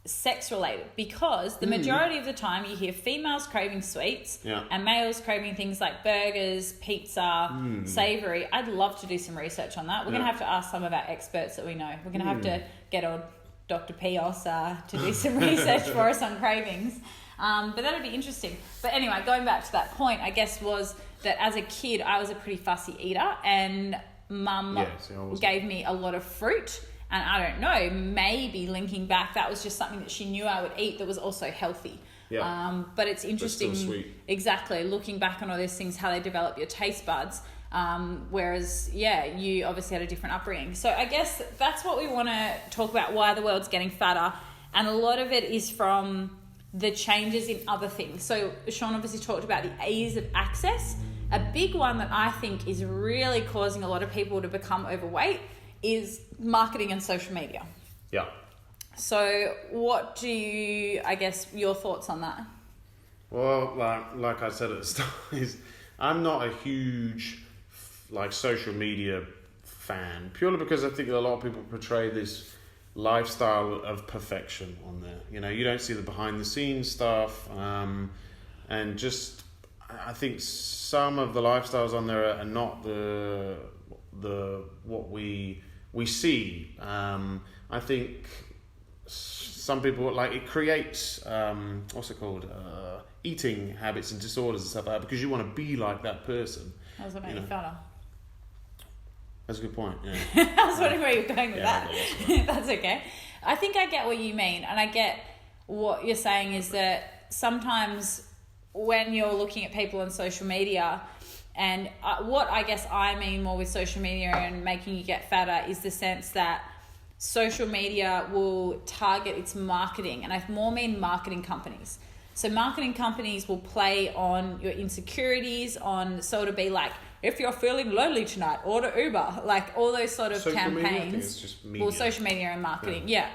sex related, because the majority of the time you hear females craving sweets and males craving things like burgers, pizza, savoury. I'd love to do some research on that. We're going to have to ask some of our experts that we know. We're going to have to get old Dr. Pios to do some research for us on cravings. But that'd be interesting. But anyway, going back to that point, I guess was that as a kid, I was a pretty fussy eater, and Mum gave me a lot of fruit. And I don't know, maybe linking back, that was just something that she knew I would eat that was also healthy. Yeah. But it's interesting, but still sweet. Exactly, looking back on all those things, how they develop your taste buds. Whereas, you obviously had a different upbringing. So I guess that's what we want to talk about, why the world's getting fatter. And a lot of it is from the changes in other things. So Sean obviously talked about the ease of access. A big one that I think is really causing a lot of people to become overweight is marketing and social media. Yeah. So what do you, I guess, your thoughts on that? Well, like I said at the start, I'm not a huge social media fan, purely because I think a lot of people portray this lifestyle of perfection on there. You know, you don't see the behind the scenes stuff, and just I think some of the lifestyles on there are not the what we see. I think some people it creates what's it called, eating habits and disorders and stuff like that, because you want to be like that person. How does that make you fatter? That's a good point. Yeah. I was wondering where you're going with that. That's okay. I think I get what you mean, and I get what you're saying is that sometimes when you're looking at people on social media, and what I guess I mean more with social media and making you get fatter is the sense that social media will target its marketing, and I more mean marketing companies. So marketing companies will play on your insecurities, so it'll be like, if you're feeling lonely tonight, order Uber, like all those sort of social campaigns. Media, I think it's just media. Well, social media and marketing, yeah.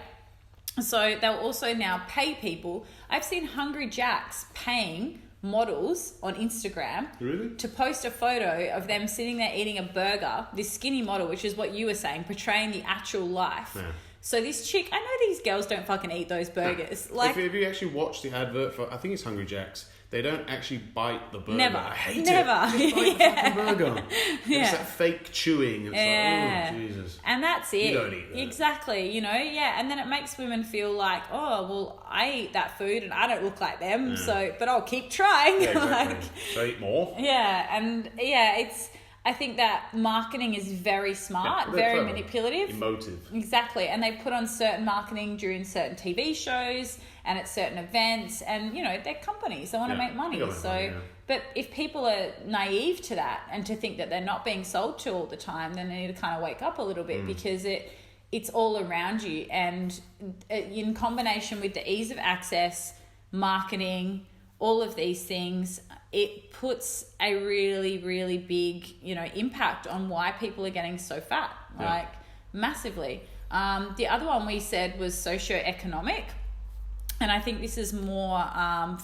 So they'll also now pay people. I've seen Hungry Jacks paying models on Instagram to post a photo of them sitting there eating a burger, this skinny model, which is what you were saying, portraying the actual life. Yeah. So this chick, I know these girls don't fucking eat those burgers. Like, if you actually watch the advert for, I think it's Hungry Jack's, they don't actually bite the burger. Never. I hate it. Never. Just bite the fucking burger. It's that fake chewing. It's like, oh, Jesus. And that's it. You don't eat that. Exactly. You know, and then it makes women feel like, oh, well, I eat that food and I don't look like them, but I'll keep trying. Yeah, exactly. So eat more. Yeah, and I think that marketing is very smart, very clever, manipulative. Emotive. Exactly. And they put on certain marketing during certain TV shows and at certain events, and, they're companies. They want to make money. But if people are naive to that and to think that they're not being sold to all the time, then they need to kind of wake up a little bit, because it's all around you. And in combination with the ease of access, marketing, all of these things, it puts a really, really big, impact on why people are getting so fat, massively. The other one we said was socioeconomic. And I think this is more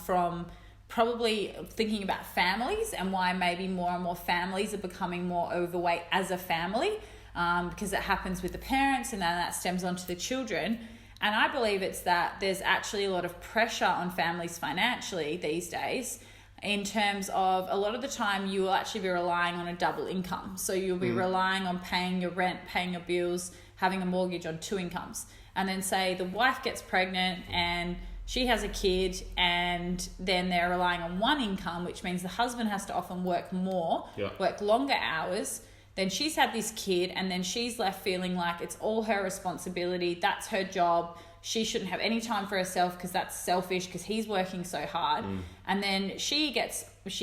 from probably thinking about families and why maybe more and more families are becoming more overweight as a family, because it happens with the parents and then that stems onto the children. And I believe it's that there's actually a lot of pressure on families financially these days. in terms of a lot of the time you will actually be relying on a double income. So you'll be relying on paying your rent, paying your bills, having a mortgage on 2 incomes. And then say the wife gets pregnant and she has a kid, and then they're relying on 1 income, which means the husband has to often work more, work longer hours. Then she's had this kid, and then she's left feeling like it's all her responsibility. That's her job. She shouldn't have any time for herself because that's selfish because he's working so hard. And then she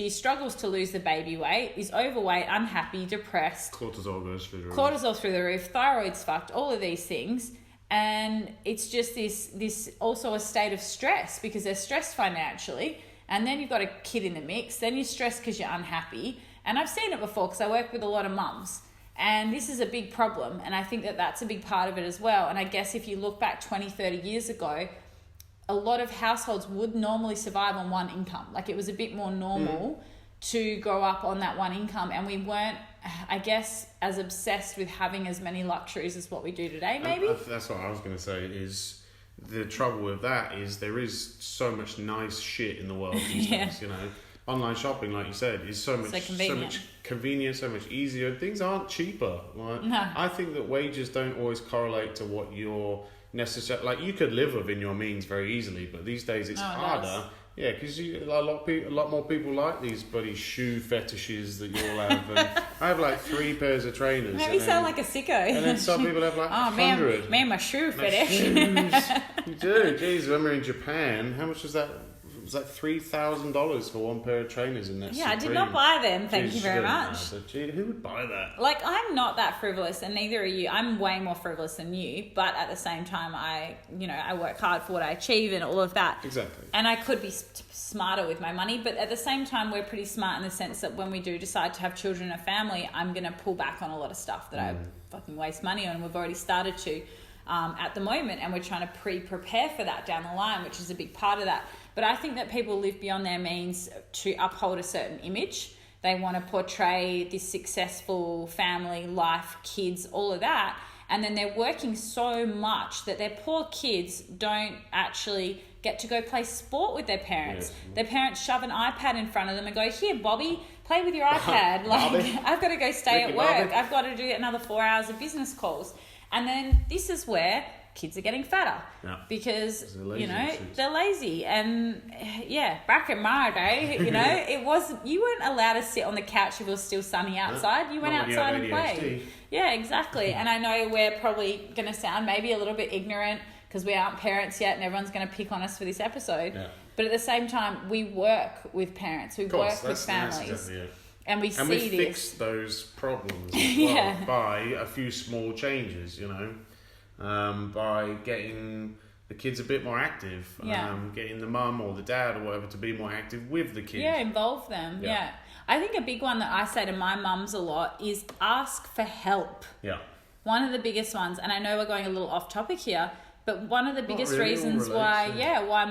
struggles to lose the baby weight, is overweight, unhappy, depressed. Cortisol goes through the roof. Cortisol through the roof, thyroid's fucked, all of these things. And it's just this also a state of stress because they're stressed financially. And then you've got a kid in the mix. Then you're stressed because you're unhappy. And I've seen it before because I work with a lot of mums. And this is a big problem. And I think that that's a big part of it as well. And I guess if you look back 20, 30 years ago, a lot of households would normally survive on 1 income. Like it was a bit more normal to grow up on that 1 income. And we weren't, I guess, as obsessed with having as many luxuries as what we do today, maybe. That's what I was going to say is the trouble with that is there is so much nice shit in the world these days, you know. Online shopping, like you said, is so much convenient, so much easier. Things aren't cheaper. Like, no. I think that wages don't always correlate to what you're necessarily... Like, you could live within your means very easily, but these days it's harder. Yeah, because a lot more people like these bloody shoe fetishes that you all have. And I have like 3 pairs of trainers. Maybe sound like a sicko. And then some people have like 100. Man, my shoe fetish. Shoes. You do. Jeez, when we were in Japan, how much was that? It was like $3,000 for 1 pair of trainers in that I did not buy them, thank you very much. Gee, who would buy that? Like, I'm not that frivolous, and neither are you. I'm way more frivolous than you, but at the same time, I work hard for what I achieve and all of that. Exactly. And I could be smarter with my money, but at the same time, we're pretty smart in the sense that when we do decide to have children and a family, I'm going to pull back on a lot of stuff that I fucking waste money on, and we've already started to at the moment, and we're trying to prepare for that down the line, which is a big part of that. But I think that people live beyond their means to uphold a certain image. They want to portray this successful family, life, kids, all of that. And then they're working so much that their poor kids don't actually get to go play sport with their parents. Yes. Their parents shove an iPad in front of them and go, "Here, Bobby, play with your iPad." I've got to go stay at work. I've got to do another 4 hours of business calls. And then this is where kids are getting fatter because they're lazy. And back in my day, you weren't allowed to sit on the couch if it was still sunny outside. You went outside and played. Yeah, exactly. And I know we're probably going to sound maybe a little bit ignorant because we aren't parents yet, and everyone's going to pick on us for this episode. Yeah. But at the same time, we work with parents, we work with families. Exactly it. And we fix those problems as well by a few small changes, by getting the kids a bit more active, getting the mum or the dad or whatever to be more active with the kids. Yeah, involve them. Yeah. I think a big one that I say to my mums a lot is ask for help. Yeah. One of the biggest ones, and I know we're going a little off topic here, but one of the biggest reasons why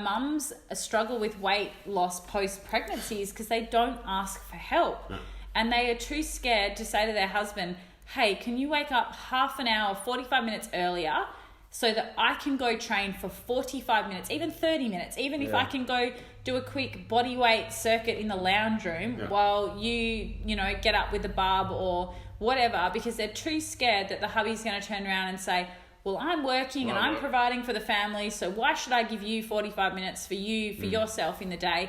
mums struggle with weight loss post-pregnancy is because they don't ask for help. No. And they are too scared to say to their husband, "Hey, can you wake up half an hour, 45 minutes earlier so that I can go train for 45 minutes, even 30 minutes, even if I can go do a quick body weight circuit in the lounge room while you get up with the barb or whatever," because they're too scared that the hubby's going to turn around and say, "Well, I'm working and I'm providing for the family, so why should I give you 45 minutes for yourself in the day?"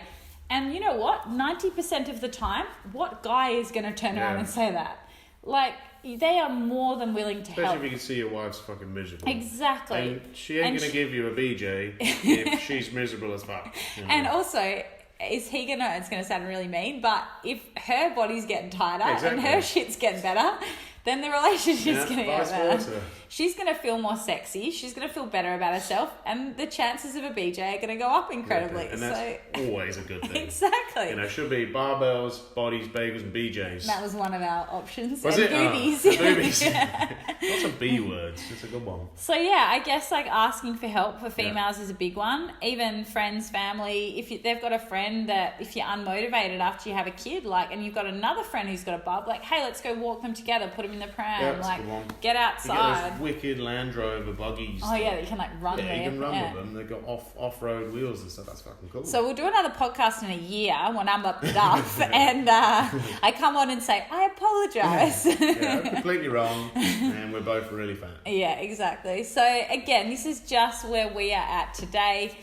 And you know what? 90% of the time, what guy is going to turn around and say that? Like, they are more than willing to help. Especially if you can see your wife's fucking miserable. Exactly. And she ain't going to give you a BJ if she's miserable as fuck. And also, is he going to, it's going to sound really mean, but if her body's getting tighter and her shit's getting better, then the relationship's going to get better. She's going to feel more sexy. She's going to feel better about herself. And the chances of a BJ are going to go up incredibly. Yeah, and that's always a good thing. Exactly. Should be barbells, bodies, bagels, and BJs. That was one of our options. Was it? Boobies. Boobies. Lots of B words. It's a good one. So I guess asking for help for females is a big one. Even friends, family. If they've got a friend that if you're unmotivated after you have a kid, and you've got another friend who's got a bub, hey, let's go walk them together, put them in in the pram. Yeah, that's like, a good one. get You outside. get those wicked Land Rover buggies. Oh yeah, that you can like run Yeah, with. you can run with them. They've got off-road wheels and stuff. That's fucking cool. So we'll do another podcast in a year when I'm up enough, and I come on and say I apologise. Yeah, I'm completely wrong, and we're both really fat. Yeah, exactly. So again, this is just where we are at today,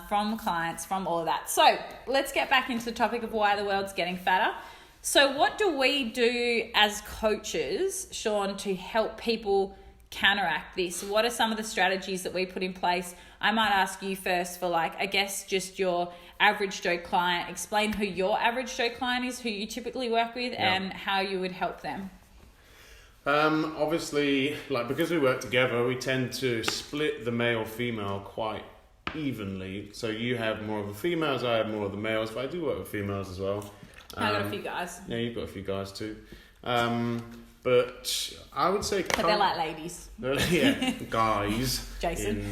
from clients, from all of that. So let's get back into the topic of why the world's getting fatter. So what do we do as coaches, Sean, to help people counteract this? What are some of the strategies that we put in place? I might ask you first for like, I guess just your average Joe client. Explain who your average Joe client is, who you typically work with, and how you would help them. Obviously, like because we work together, we tend to split the male-female quite evenly. So you have more of the females, I have more of the males, but I do work with females as well. I've got a few guys. Yeah, you've got a few guys too. But I would say... But they're like ladies. Yeah, guys. Jason.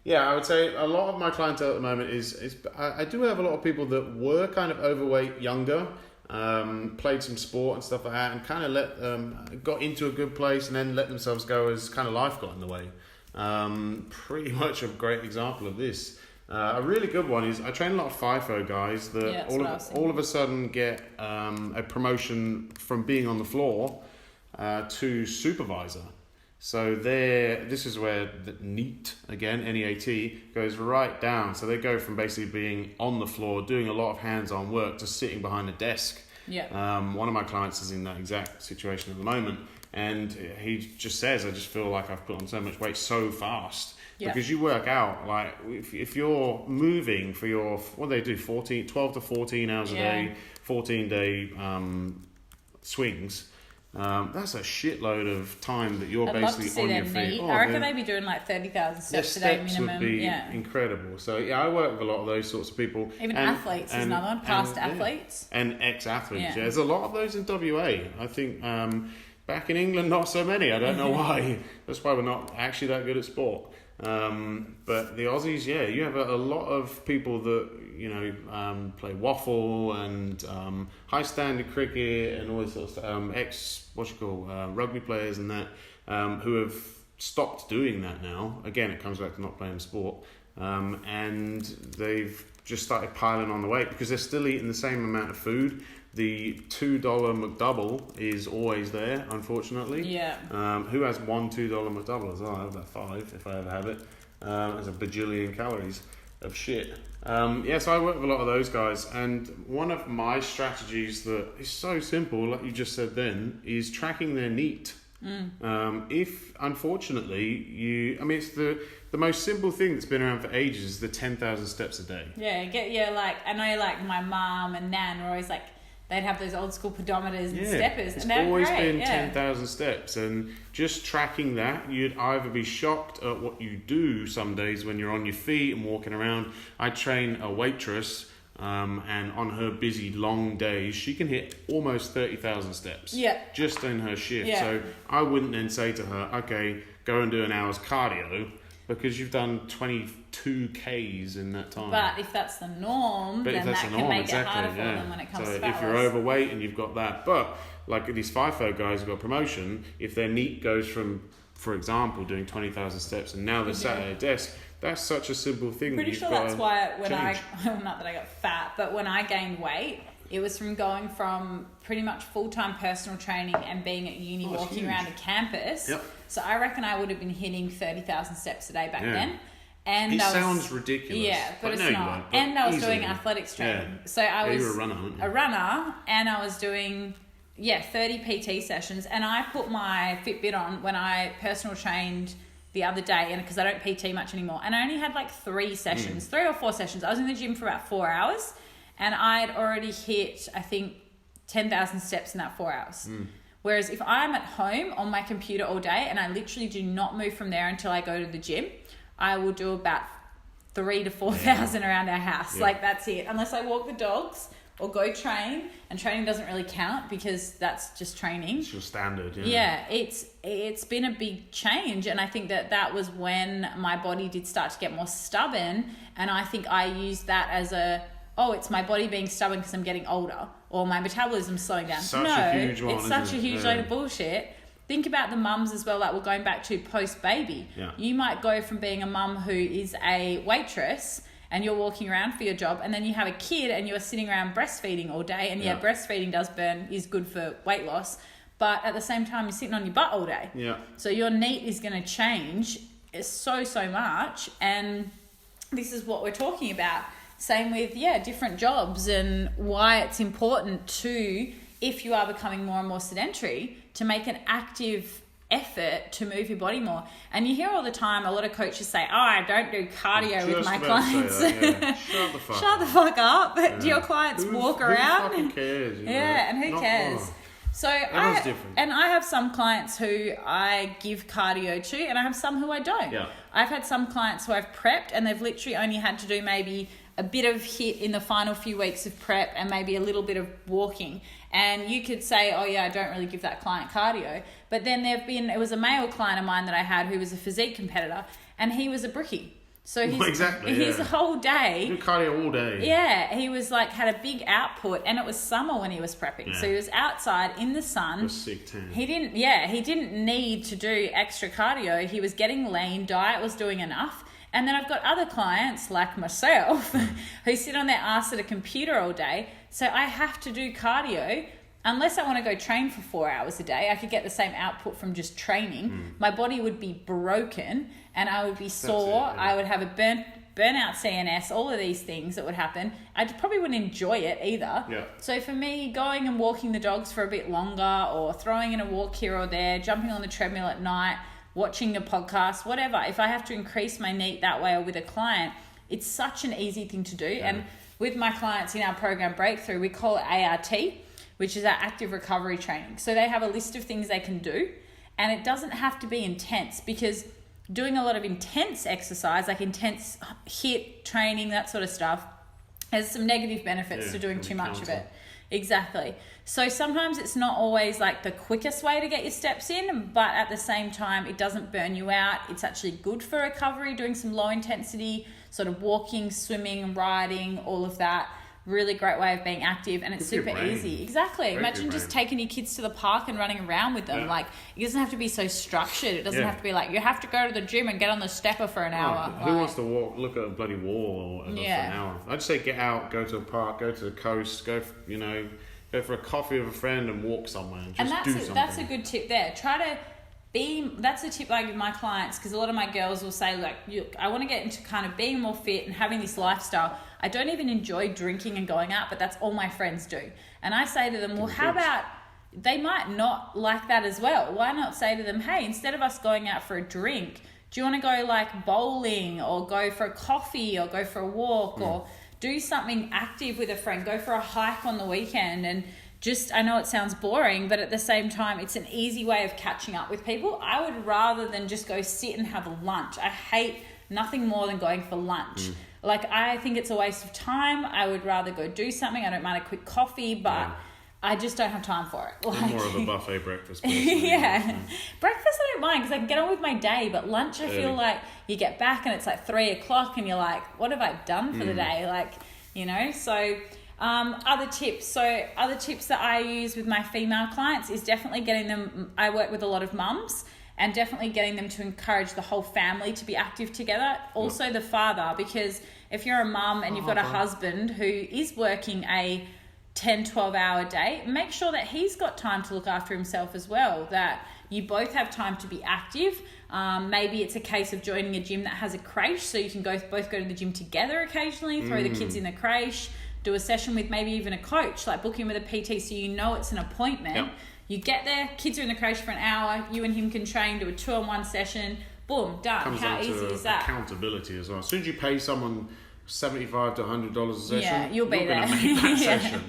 Yeah, I would say a lot of my clientele at the moment is I do have a lot of people that were kind of overweight younger, played some sport and stuff like that, and kind of got into a good place and then let themselves go as kind of life got in the way. Pretty much a great example of this. A really good one is I train a lot of FIFO guys that all of a sudden get a promotion from being on the floor to supervisor. So this is where the NEAT, again, NEAT, goes right down. So they go from basically being on the floor, doing a lot of hands-on work, to sitting behind a desk. Yeah. One of my clients is in that exact situation at the moment. And he just says, I just feel like I've put on so much weight so fast. Yeah. Because you work out, like, if you're moving for your, what do they do, 12 to 14 hours a day, 14-day swings, that's a shitload of time that you're basically on your feet. I reckon they'd be doing like 30,000 steps a day minimum. Steps would be incredible. So yeah, I work with a lot of those sorts of people. Even athletes is another one, past athletes. And ex-athletes, yeah. There's a lot of those in WA. I think back in England, not so many. I don't know why. That's why we're not actually that good at sport. But the Aussies, yeah, you have a lot of people that, play waffle and high standard cricket and all this sort of stuff, rugby players and that, who have stopped doing that now. Again, it comes back to not playing sport. And they've just started piling on the weight because they're still eating the same amount of food. The $2 McDouble is always there, unfortunately. Yeah. Who has one $2 McDouble as well? I have about 5 if I ever have it. There's a bajillion calories of shit. So I work with a lot of those guys, and one of my strategies that is so simple, like you just said then, is tracking their NEAT. If unfortunately it's the most simple thing that's been around for ages is the 10,000 steps a day. Yeah, like I know, like my mum and Nan were always like, they'd have those old school pedometers and steppers. It's always been 10,000 steps, and just tracking that, you'd either be shocked at what you do some days when you're on your feet and walking around. I train a waitress, and on her busy long days, she can hit almost 30,000 steps. Yeah. Just in her shift. Yeah. So I wouldn't then say to her, okay, go and do an hour's cardio, because you've done 22 Ks in that time. But if that's the norm, then that can make it harder for them when it comes to fat loss. If you're overweight and you've got that, but like these FIFO guys who got promotion, if their NEAT goes from, for example, doing 20,000 steps and now they're sat at a desk, that's such a simple thing. Pretty sure that's why not that I got fat, but when I gained weight, it was from going from pretty much full-time personal training and being at uni, walking around a campus. Yep. So I reckon I would have been hitting 30,000 steps a day back then. And it sounds ridiculous. Yeah, but it's not. And I was doing athletics training. Yeah. So I was you were a runner, weren't you? A runner, and I was doing 30 PT sessions. And I put my Fitbit on when I personal trained the other day, and because I don't PT much anymore. And I only had like 3 sessions, 3 or 4 sessions. I was in the gym for about 4 hours, and I'd already hit, I think, 10,000 steps in that 4 hours. Whereas if I'm at home on my computer all day and I literally do not move from there until I go to the gym, I will do about 3,000 to 4,000 around our house. Like, that's it. Unless I walk the dogs or go train, and training doesn't really count because that's just training. It's your standard, Yeah, it's been a big change, and I think that was when my body did start to get more stubborn, and I think I used that as a oh, it's my body being stubborn because I'm getting older or my metabolism's slowing down. Such a huge one, it's such a huge yeah. load of bullshit. Think about the mums as well, like we're going back to post-baby. Yeah. You might go from being a mum who is a waitress and you're walking around for your job, and then you have a kid and you're sitting around breastfeeding all day, and yeah, breastfeeding is good for weight loss, but at the same time you're sitting on your butt all day. Yeah. So your NEAT is going to change so much, and this is what we're talking about. Same with, different jobs, and why it's important to, if you are becoming more and more sedentary, to make an active effort to move your body more. And you hear all the time, a lot of coaches say, oh, I don't do cardio with my clients. Shut the fuck up. Yeah. Do your clients walk around? Who fucking cares? And who cares? More. So I have some clients who I give cardio to, and I have some who I don't. Yeah. I've had some clients who I've prepped and they've literally only had to do maybe a bit of HIIT in the final few weeks of prep and maybe a little bit of walking. And you could say, oh yeah, I don't really give that client cardio. But then it was a male client of mine that I had who was a physique competitor, and he was a brickie. So his whole day, do cardio all day. Yeah, he was like had a big output, and it was summer when he was prepping. Yeah. So he was outside in the sun. Sick tan. He didn't need to do extra cardio. He was getting lean, diet was doing enough. And then I've got other clients like myself who sit on their ass at a computer all day. So I have to do cardio. Unless I want to go train for 4 hours a day, I could get the same output from just training. My body would be broken and I would be sore. I would have a burnout CNS, all of these things that would happen. I probably wouldn't enjoy it either. Yeah. So for me, going and walking the dogs for a bit longer, or throwing in a walk here or there, jumping on the treadmill at night, watching a podcast, whatever, if I have to increase my NEAT that way or with a client, it's such an easy thing to do. Yeah. And with my clients in our program Breakthrough, we call it ART, which is our active recovery training. So they have a list of things they can do, and it doesn't have to be intense, because doing a lot of intense exercise, like intense HIIT training, that sort of stuff, has some negative benefits to doing too much of it. Exactly. So sometimes it's not always like the quickest way to get your steps in, but at the same time, it doesn't burn you out. It's actually good for recovery, doing some low intensity, sort of walking, swimming, riding, all of that. Really great way of being active, and it's super easy. Exactly. Imagine just taking your kids to the park and running around with them. Yeah. Like, it doesn't have to be so structured. It doesn't have to be like, you have to go to the gym and get on the stepper for an hour. Who wants to look at a bloody wall for an hour? I'd say get out, go to a park, go to the coast, go for a coffee with a friend and walk somewhere and just do something. That's a good tip there. That's a tip I give my clients, because a lot of my girls will say, like, I want to get into kind of being more fit and having this lifestyle. I don't even enjoy drinking and going out, but that's all my friends do. And I say to them, well, how about, they might not like that as well. Why not say to them, hey, instead of us going out for a drink, do you want to go like bowling, or go for a coffee, or go for a walk, or do something active with a friend, go for a hike on the weekend? And I know it sounds boring, but at the same time, it's an easy way of catching up with people. I would rather than just go sit and have lunch. I hate nothing more than going for lunch. Like, I think it's a waste of time. I would rather go do something. I don't mind a quick coffee, but I just don't have time for it. I'm more of a buffet breakfast person. Breakfast I don't mind, because I can get on with my day, but lunch I feel like you get back and it's like 3:00 and you're like, what have I done for the day? Like, so... Other tips that I use with my female clients is definitely getting them, I work with a lot of mums, and definitely getting them to encourage the whole family to be active together. Also the father, because if you're a mum and you've got a husband who is working a 10-12 hour day, make sure that he's got time to look after himself as well, that you both have time to be active. Maybe it's a case of joining a gym that has a creche, so you can both go to the gym together occasionally, throw the kids in the creche, do a session with maybe even a coach, like book in with a PT, so you know it's an appointment. Yep. You get there, kids are in the creche for an hour, you and him can train, do a 2-on-1 session, boom, done. Comes How easy is that? Accountability as well. As soon as you pay someone $75 to $100 a session, you'll be there. Make that session.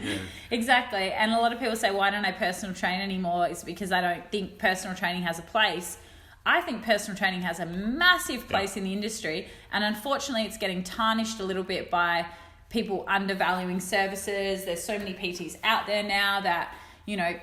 Exactly. And a lot of people say, why don't I personal train anymore? It's because I don't think personal training has a place. I think personal training has a massive place in the industry, and unfortunately it's getting tarnished a little bit by people undervaluing services. There's so many PTs out there now that,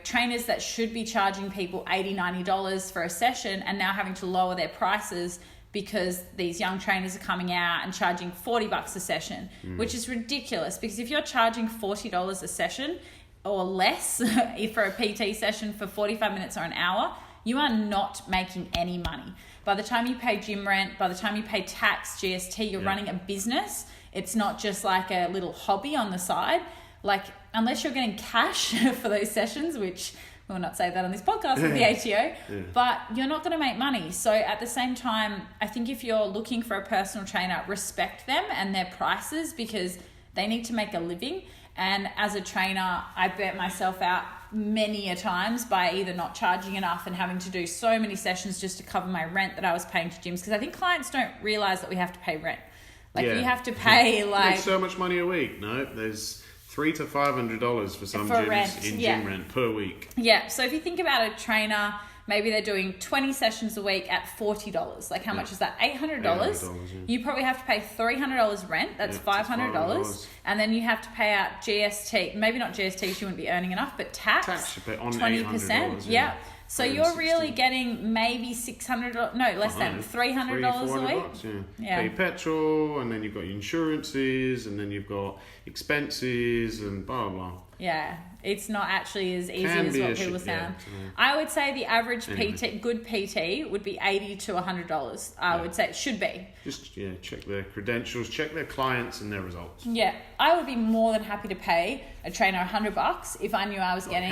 trainers that should be charging people $80, $90 for a session and now having to lower their prices because these young trainers are coming out and charging $40 a session, which is ridiculous, because if you're charging $40 a session or less for a PT session for 45 minutes or an hour, you are not making any money. By the time you pay gym rent, by the time you pay tax, GST, you're running a business. It's not just like a little hobby on the side. Like, unless you're getting cash for those sessions, which we will not say that on this podcast with the ATO, but you're not going to make money. So at the same time, I think if you're looking for a personal trainer, respect them and their prices, because they need to make a living. And as a trainer, I burnt myself out many a times by either not charging enough and having to do so many sessions just to cover my rent that I was paying to gyms. Because I think clients don't realize that we have to pay rent. Like, you have to pay like... There's so much money a week. No, there's $300 to $500 for some gyms rent, in gym rent per week. Yeah, so if you think about a trainer, maybe they're doing 20 sessions a week at $40. Like, how much is that? $800. You probably have to pay $300 rent. That's $500. And then you have to pay out GST. Maybe not GST because you wouldn't be earning enough, but tax you pay on 20%. Yeah. So you're really getting maybe $600, no, less than $300 a week. Pay petrol, and then you've got your insurances, and then you've got expenses, and blah, blah. Yeah, it's not actually as easy as what people sound. I would say the average good PT would be $80 to $100. I would say it should be. Just check their credentials, check their clients and their results. Yeah, I would be more than happy to pay a trainer $100 if I knew I was getting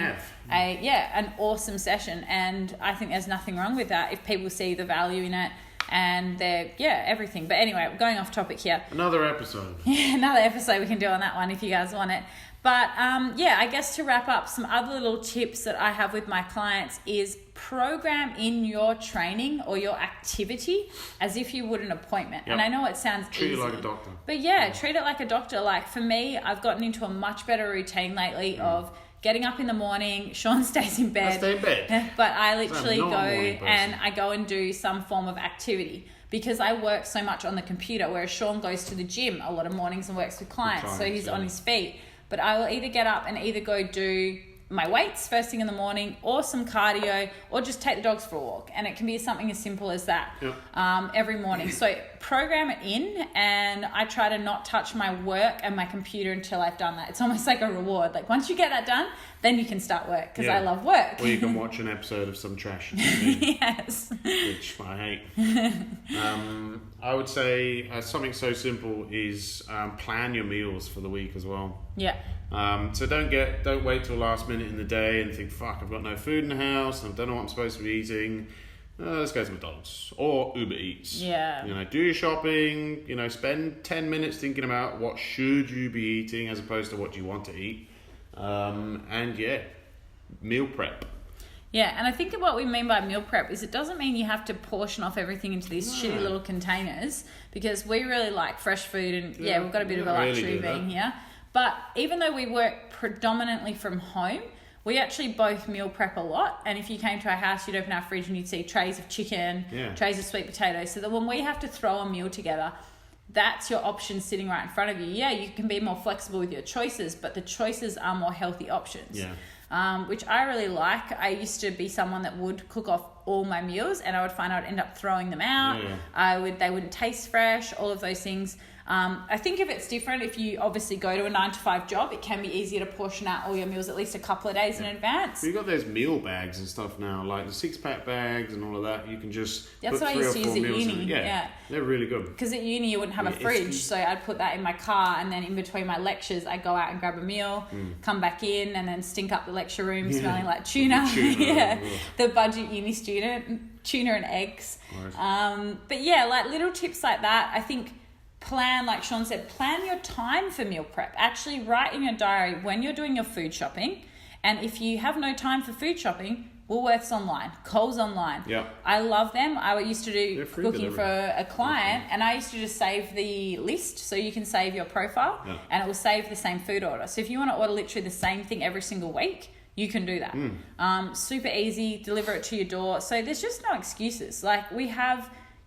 an awesome session. And I think there's nothing wrong with that if people see the value in it. And they're, everything. But anyway, going off topic here. Another episode. Yeah, another episode we can do on that one if you guys want it. But I guess to wrap up, some other little tips that I have with my clients is program in your training or your activity as if you would an appointment. And I know it sounds treat easy. Treat it like a doctor. But treat it like a doctor. Like, for me, I've gotten into a much better routine lately of getting up in the morning. Sean stays in bed. I stay in bed. But I literally go and I go and do some form of activity, because I work so much on the computer, whereas Sean goes to the gym a lot of mornings and works with clients, so he's on his feet. But I will either get up and either go do my weights first thing in the morning, or some cardio, or just take the dogs for a walk. And it can be something as simple as that every morning. So program it in, and I try to not touch my work and my computer until I've done that. It's almost like a reward. Like, once you get that done, then you can start work, because I love work. Or you can watch an episode of some trash. Yes. Which I hate. I would say something so simple is plan your meals for the week as well. Yeah. So don't wait till last minute in the day and think, fuck, I've got no food in the house, I don't know what I'm supposed to be eating. Let's go to McDonald's or Uber Eats. Yeah. Do your shopping. Spend 10 minutes thinking about what should you be eating as opposed to what you want to eat. Meal prep. Yeah, and I think what we mean by meal prep is it doesn't mean you have to portion off everything into these shitty little containers, because we really like fresh food, and we've got a bit of a luxury being here. But even though we work predominantly from home, we actually both meal prep a lot. And if you came to our house, you'd open our fridge and you'd see trays of chicken, trays of sweet potatoes. So that when we have to throw a meal together, that's your option sitting right in front of you. Yeah, you can be more flexible with your choices, but the choices are more healthy options. Which I really like. I used to be someone that would cook off all my meals, and I would find I'd end up throwing them out. They wouldn't taste fresh, all of those things. I think if it's different, if you obviously go to a 9-to-5 job, it can be easier to portion out all your meals at least a couple of days in advance. You've got those meal bags and stuff now, like the 6-pack bags and all of that. You can just put 3 or 4 meals in. They're really good. Because at uni you wouldn't have a fridge, so I'd put that in my car, and then in between my lectures I'd go out and grab a meal, come back in, and then stink up the lecture room smelling like tuna. The budget uni student, tuna and eggs. But like little tips like that, I think. Plan, like Sean said, plan your time for meal prep. Actually write in your diary when you're doing your food shopping. And if you have no time for food shopping, Woolworths online, Coles online. I love them. I used to do cooking for a client, and I used to just save the list, so you can save your profile and it will save the same food order. So if you want to order literally the same thing every single week, you can do that. Super easy, deliver it to your door. So there's just no excuses. Like,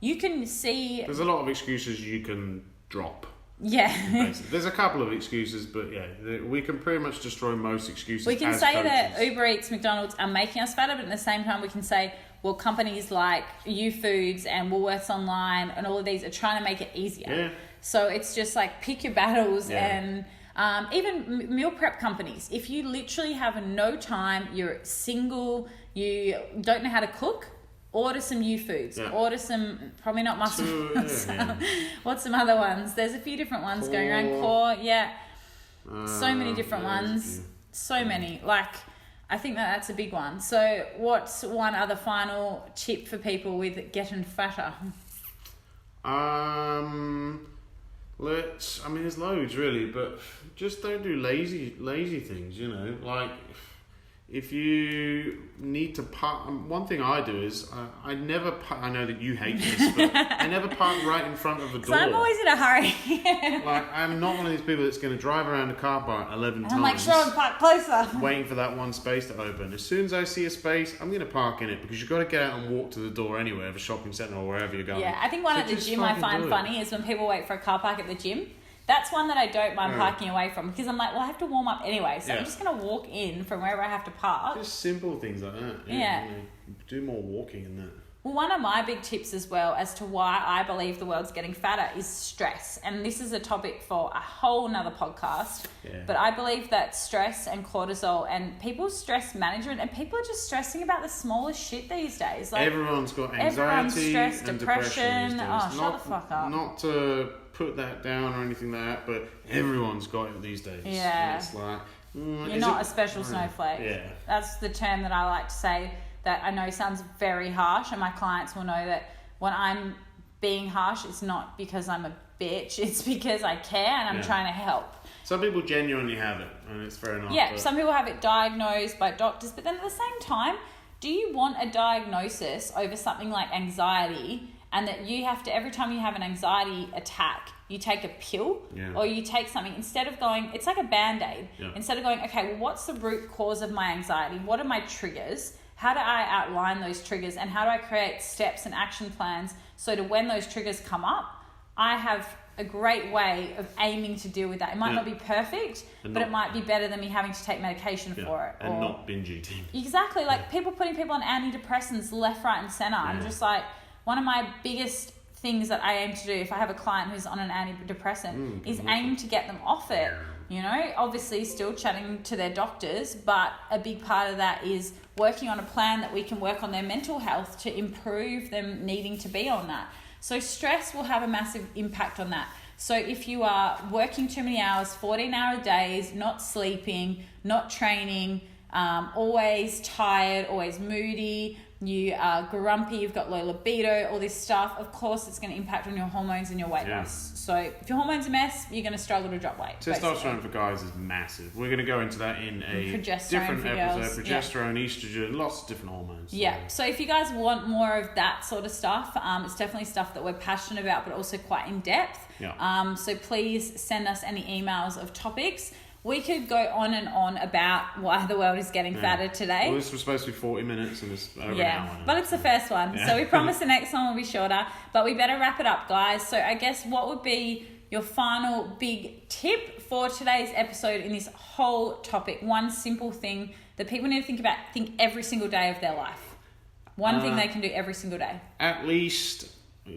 you can see... There's a lot of excuses you can drop. Yeah. There's a couple of excuses, but yeah, we can pretty much destroy most excuses. We can as say coaches. that Uber Eats, McDonald's are making us fatter, but at the same time we can say, well, companies like YouFoods and Woolworths Online and all of these are trying to make it easier. Yeah. So it's just like pick your battles. Yeah. And even meal prep companies, if you literally have no time, you're single, you don't know how to cook, order some YouFoods. Yeah. Order some, probably not mushrooms. What's some other ones? There's a few different ones going around. Core, yeah. So many different ones. So many. Like, I think that's a big one. So what's one other final tip for people with getting fatter? There's loads really, but just don't do lazy things, you know, like if you need to park, one thing I do is I never park, I know that you hate this, but I never park right in front of the door. I'm always in a hurry. Like, I'm not one of these people that's going to drive around the car park 11 times. I'm like, Sean, park closer. Waiting for that one space to open. As soon as I see a space, I'm going to park in it, because you've got to get out and walk to the door anyway of a shopping centre or wherever you're going. Yeah, I think one at the gym I find funny is when people wait for a car park at the gym. That's one that I don't mind parking away from, because I'm like, well, I have to warm up anyway, so I'm just going to walk in from wherever I have to park. Just simple things like that. Yeah. You know, do more walking in that. Well, one of my big tips as well as to why I believe the world's getting fatter is stress. And this is a topic for a whole nother podcast. Yeah. But I believe that stress and cortisol and people's stress management, and people are just stressing about the smallest shit these days. Like, everyone's got anxiety, everyone's stressed, and depression. these days. Oh, shut the fuck up. Not to put that down or anything like that, but everyone's got it these days. Yeah. And it's like, you're not a special snowflake. Yeah. That's the term that I like to say, that I know sounds very harsh, and my clients will know that when I'm being harsh, it's not because I'm a bitch, it's because I care and I'm trying to help. Some people genuinely have it, and it's fair enough. Yeah, some people have it diagnosed by doctors, but then at the same time, do you want a diagnosis over something like anxiety, and that you have to, every time you have an anxiety attack, you take a pill or you take something, instead of going, it's like a Band-Aid. Instead of going, okay, well, what's the root cause of my anxiety? What are my triggers? How do I outline those triggers, and how do I create steps and action plans so that when those triggers come up, I have a great way of aiming to deal with that. It might not be perfect, but it might be better than me having to take medication for it. And not binge eating. Exactly. Like people putting people on antidepressants left, right and centre. I'm just like, one of my biggest things that I aim to do if I have a client who's on an antidepressant is aim to get them off it. You know, obviously still chatting to their doctors, but a big part of that is working on a plan that we can work on their mental health to improve them needing to be on that. So stress will have a massive impact on that. So if you are working too many hours, 14-hour days, not sleeping, not training, always tired, always moody, you are grumpy, you've got low libido, all this stuff, of course it's going to impact on your hormones and your weight loss. So if your hormones are a mess, you're going to struggle to drop weight. Testosterone for guys is massive. We're going to go into that in a different episode. Progesterone, estrogen, lots of different hormones. So if you guys want more of that sort of stuff, it's definitely stuff that we're passionate about, but also quite in depth. So please send us any emails of topics. We could go on and on about why the world is getting fatter today. Well, this was supposed to be 40 minutes and it's over an hour. But it's the first one. So we promise the next one will be shorter. But we better wrap it up, guys. So I guess what would be your final big tip for today's episode in this whole topic? One simple thing that people need to think every single day of their life. One thing they can do every single day. At least,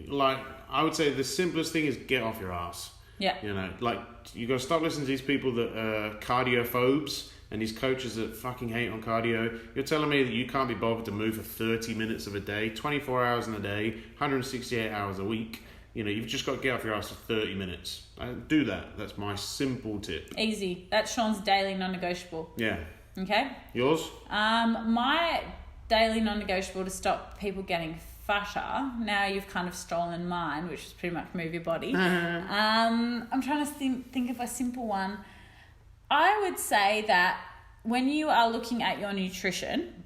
like, I would say the simplest thing is get off your ass. Yeah. You know, like, you got to stop listening to these people that are cardiophobes and these coaches that fucking hate on cardio. You're telling me that you can't be bothered to move for 30 minutes of a day, 24 hours in a day, 168 hours a week. You know, you've just got to get off your ass for 30 minutes. Do that. That's my simple tip. Easy. That's Sean's daily non-negotiable. Yeah. Okay. Yours? My daily non-negotiable to stop people getting fatter. Now you've kind of stolen mine, which is pretty much move your body. I'm trying to think of a simple one. I would say that when you are looking at your nutrition,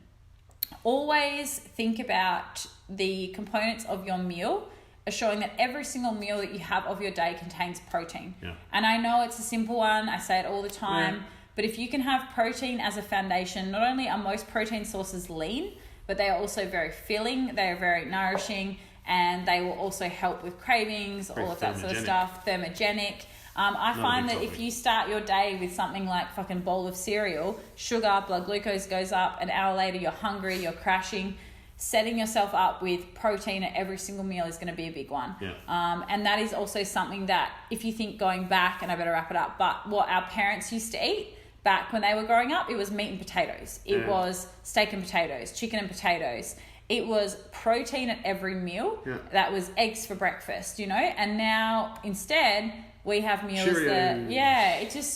always think about the components of your meal, assuring that every single meal that you have of your day contains protein. And I know it's a simple one, I say it all the time, but if you can have protein as a foundation, not only are most protein sources lean, but they are also very filling, they are very nourishing, and they will also help with cravings, all of that sort of stuff, thermogenic. I find that topic. if you start your day with something like fucking bowl of cereal, sugar, blood glucose goes up, an hour later you're hungry, you're crashing. Setting yourself up with protein at every single meal is going to be a big one. Yeah. And that is also something that, if you think going back, and I better wrap it up, but what our parents used to eat back when they were growing up, it was meat and potatoes. It was steak and potatoes, chicken and potatoes. It was protein at every meal. Yeah. That was eggs for breakfast, you know? And now instead we have meals Cheerios. that, it's just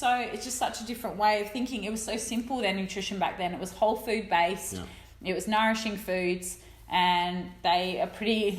such a different way of thinking. It was so simple, their nutrition back then. It was whole food based. Yeah. It was nourishing foods, and there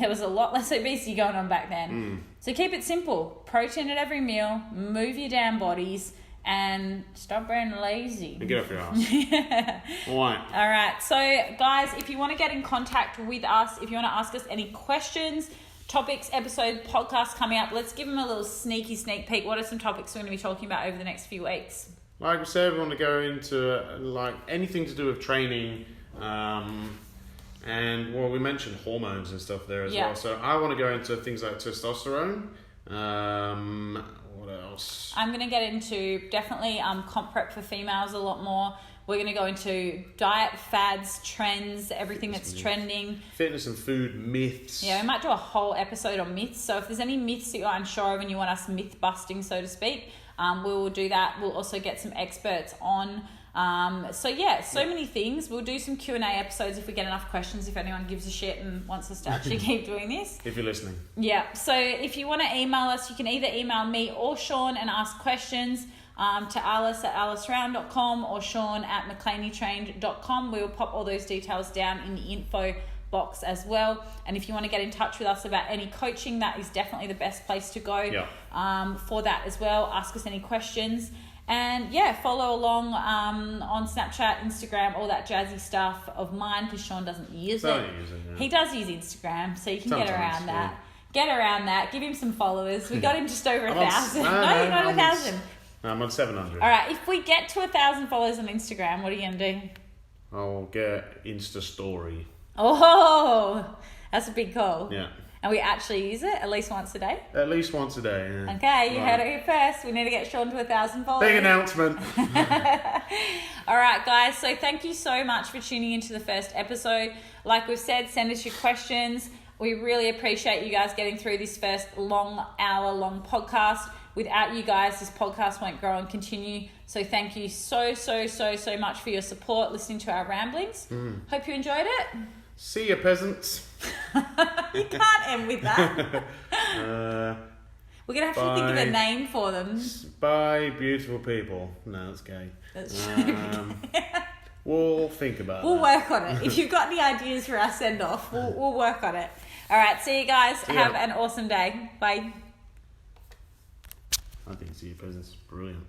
was a lot less obesity going on back then. So keep it simple. Protein at every meal, move your damn bodies, and stop being lazy. And get off your ass. Yeah. All right. So, guys, if you want to get in contact with us, if you want to ask us any questions, topics, episode, podcasts coming up, let's give them a little sneak peek. What are some topics we're going to be talking about over the next few weeks? Like we said, we want to go into anything to do with training. And we mentioned hormones and stuff there as well. So I want to go into things like testosterone. What else? I'm going to get into definitely comp prep for females a lot more. We're going to go into diet, fads, trends, everything that's trending. Fitness and food myths. Yeah, we might do a whole episode on myths. So if there's any myths that you're unsure of and you want us myth busting, so to speak, we will do that. We'll also get some experts on. Many things. We'll do some Q&A episodes if we get enough questions, if anyone gives a shit and wants us to actually keep doing this. If you're listening. Yeah. So if you want to email us, you can either email me or Sean and ask questions to alice@aliceround.com or sean@mclaneytrained.com. We will pop all those details down in the info box as well. And if you want to get in touch with us about any coaching, that is definitely the best place to go for that as well. Ask us any questions. And follow along on Snapchat, Instagram, all that jazzy stuff of mine, because Sean doesn't use it. He does use Instagram, so you can get around that. Get around that. Give him some followers. We got him just over 1,000. No, you're not 1,000. No, I'm on 700. All right, if we get to 1,000 followers on Instagram, what are you going to do? I'll get Insta Story. Oh, that's a big call. Yeah. And we actually use it at least once a day? At least once a day, yeah. Okay, you heard it here first. We need to get Sean to 1,000 followers. Big announcement. All right, guys. So thank you so much for tuning into the first episode. Like we've said, send us your questions. We really appreciate you guys getting through this first hour-long podcast. Without you guys, this podcast won't grow and continue. So thank you so much for your support, listening to our ramblings. Hope you enjoyed it. See you, peasants. You can't end with that. We're going to have to think of a name for them. Bye, beautiful people. No, that's gay. That's we'll think about it. We'll work on it. If you've got any ideas for our send-off, we'll work on it. All right, see you guys. Have an awesome day. Bye. I think see you, peasants. Brilliant.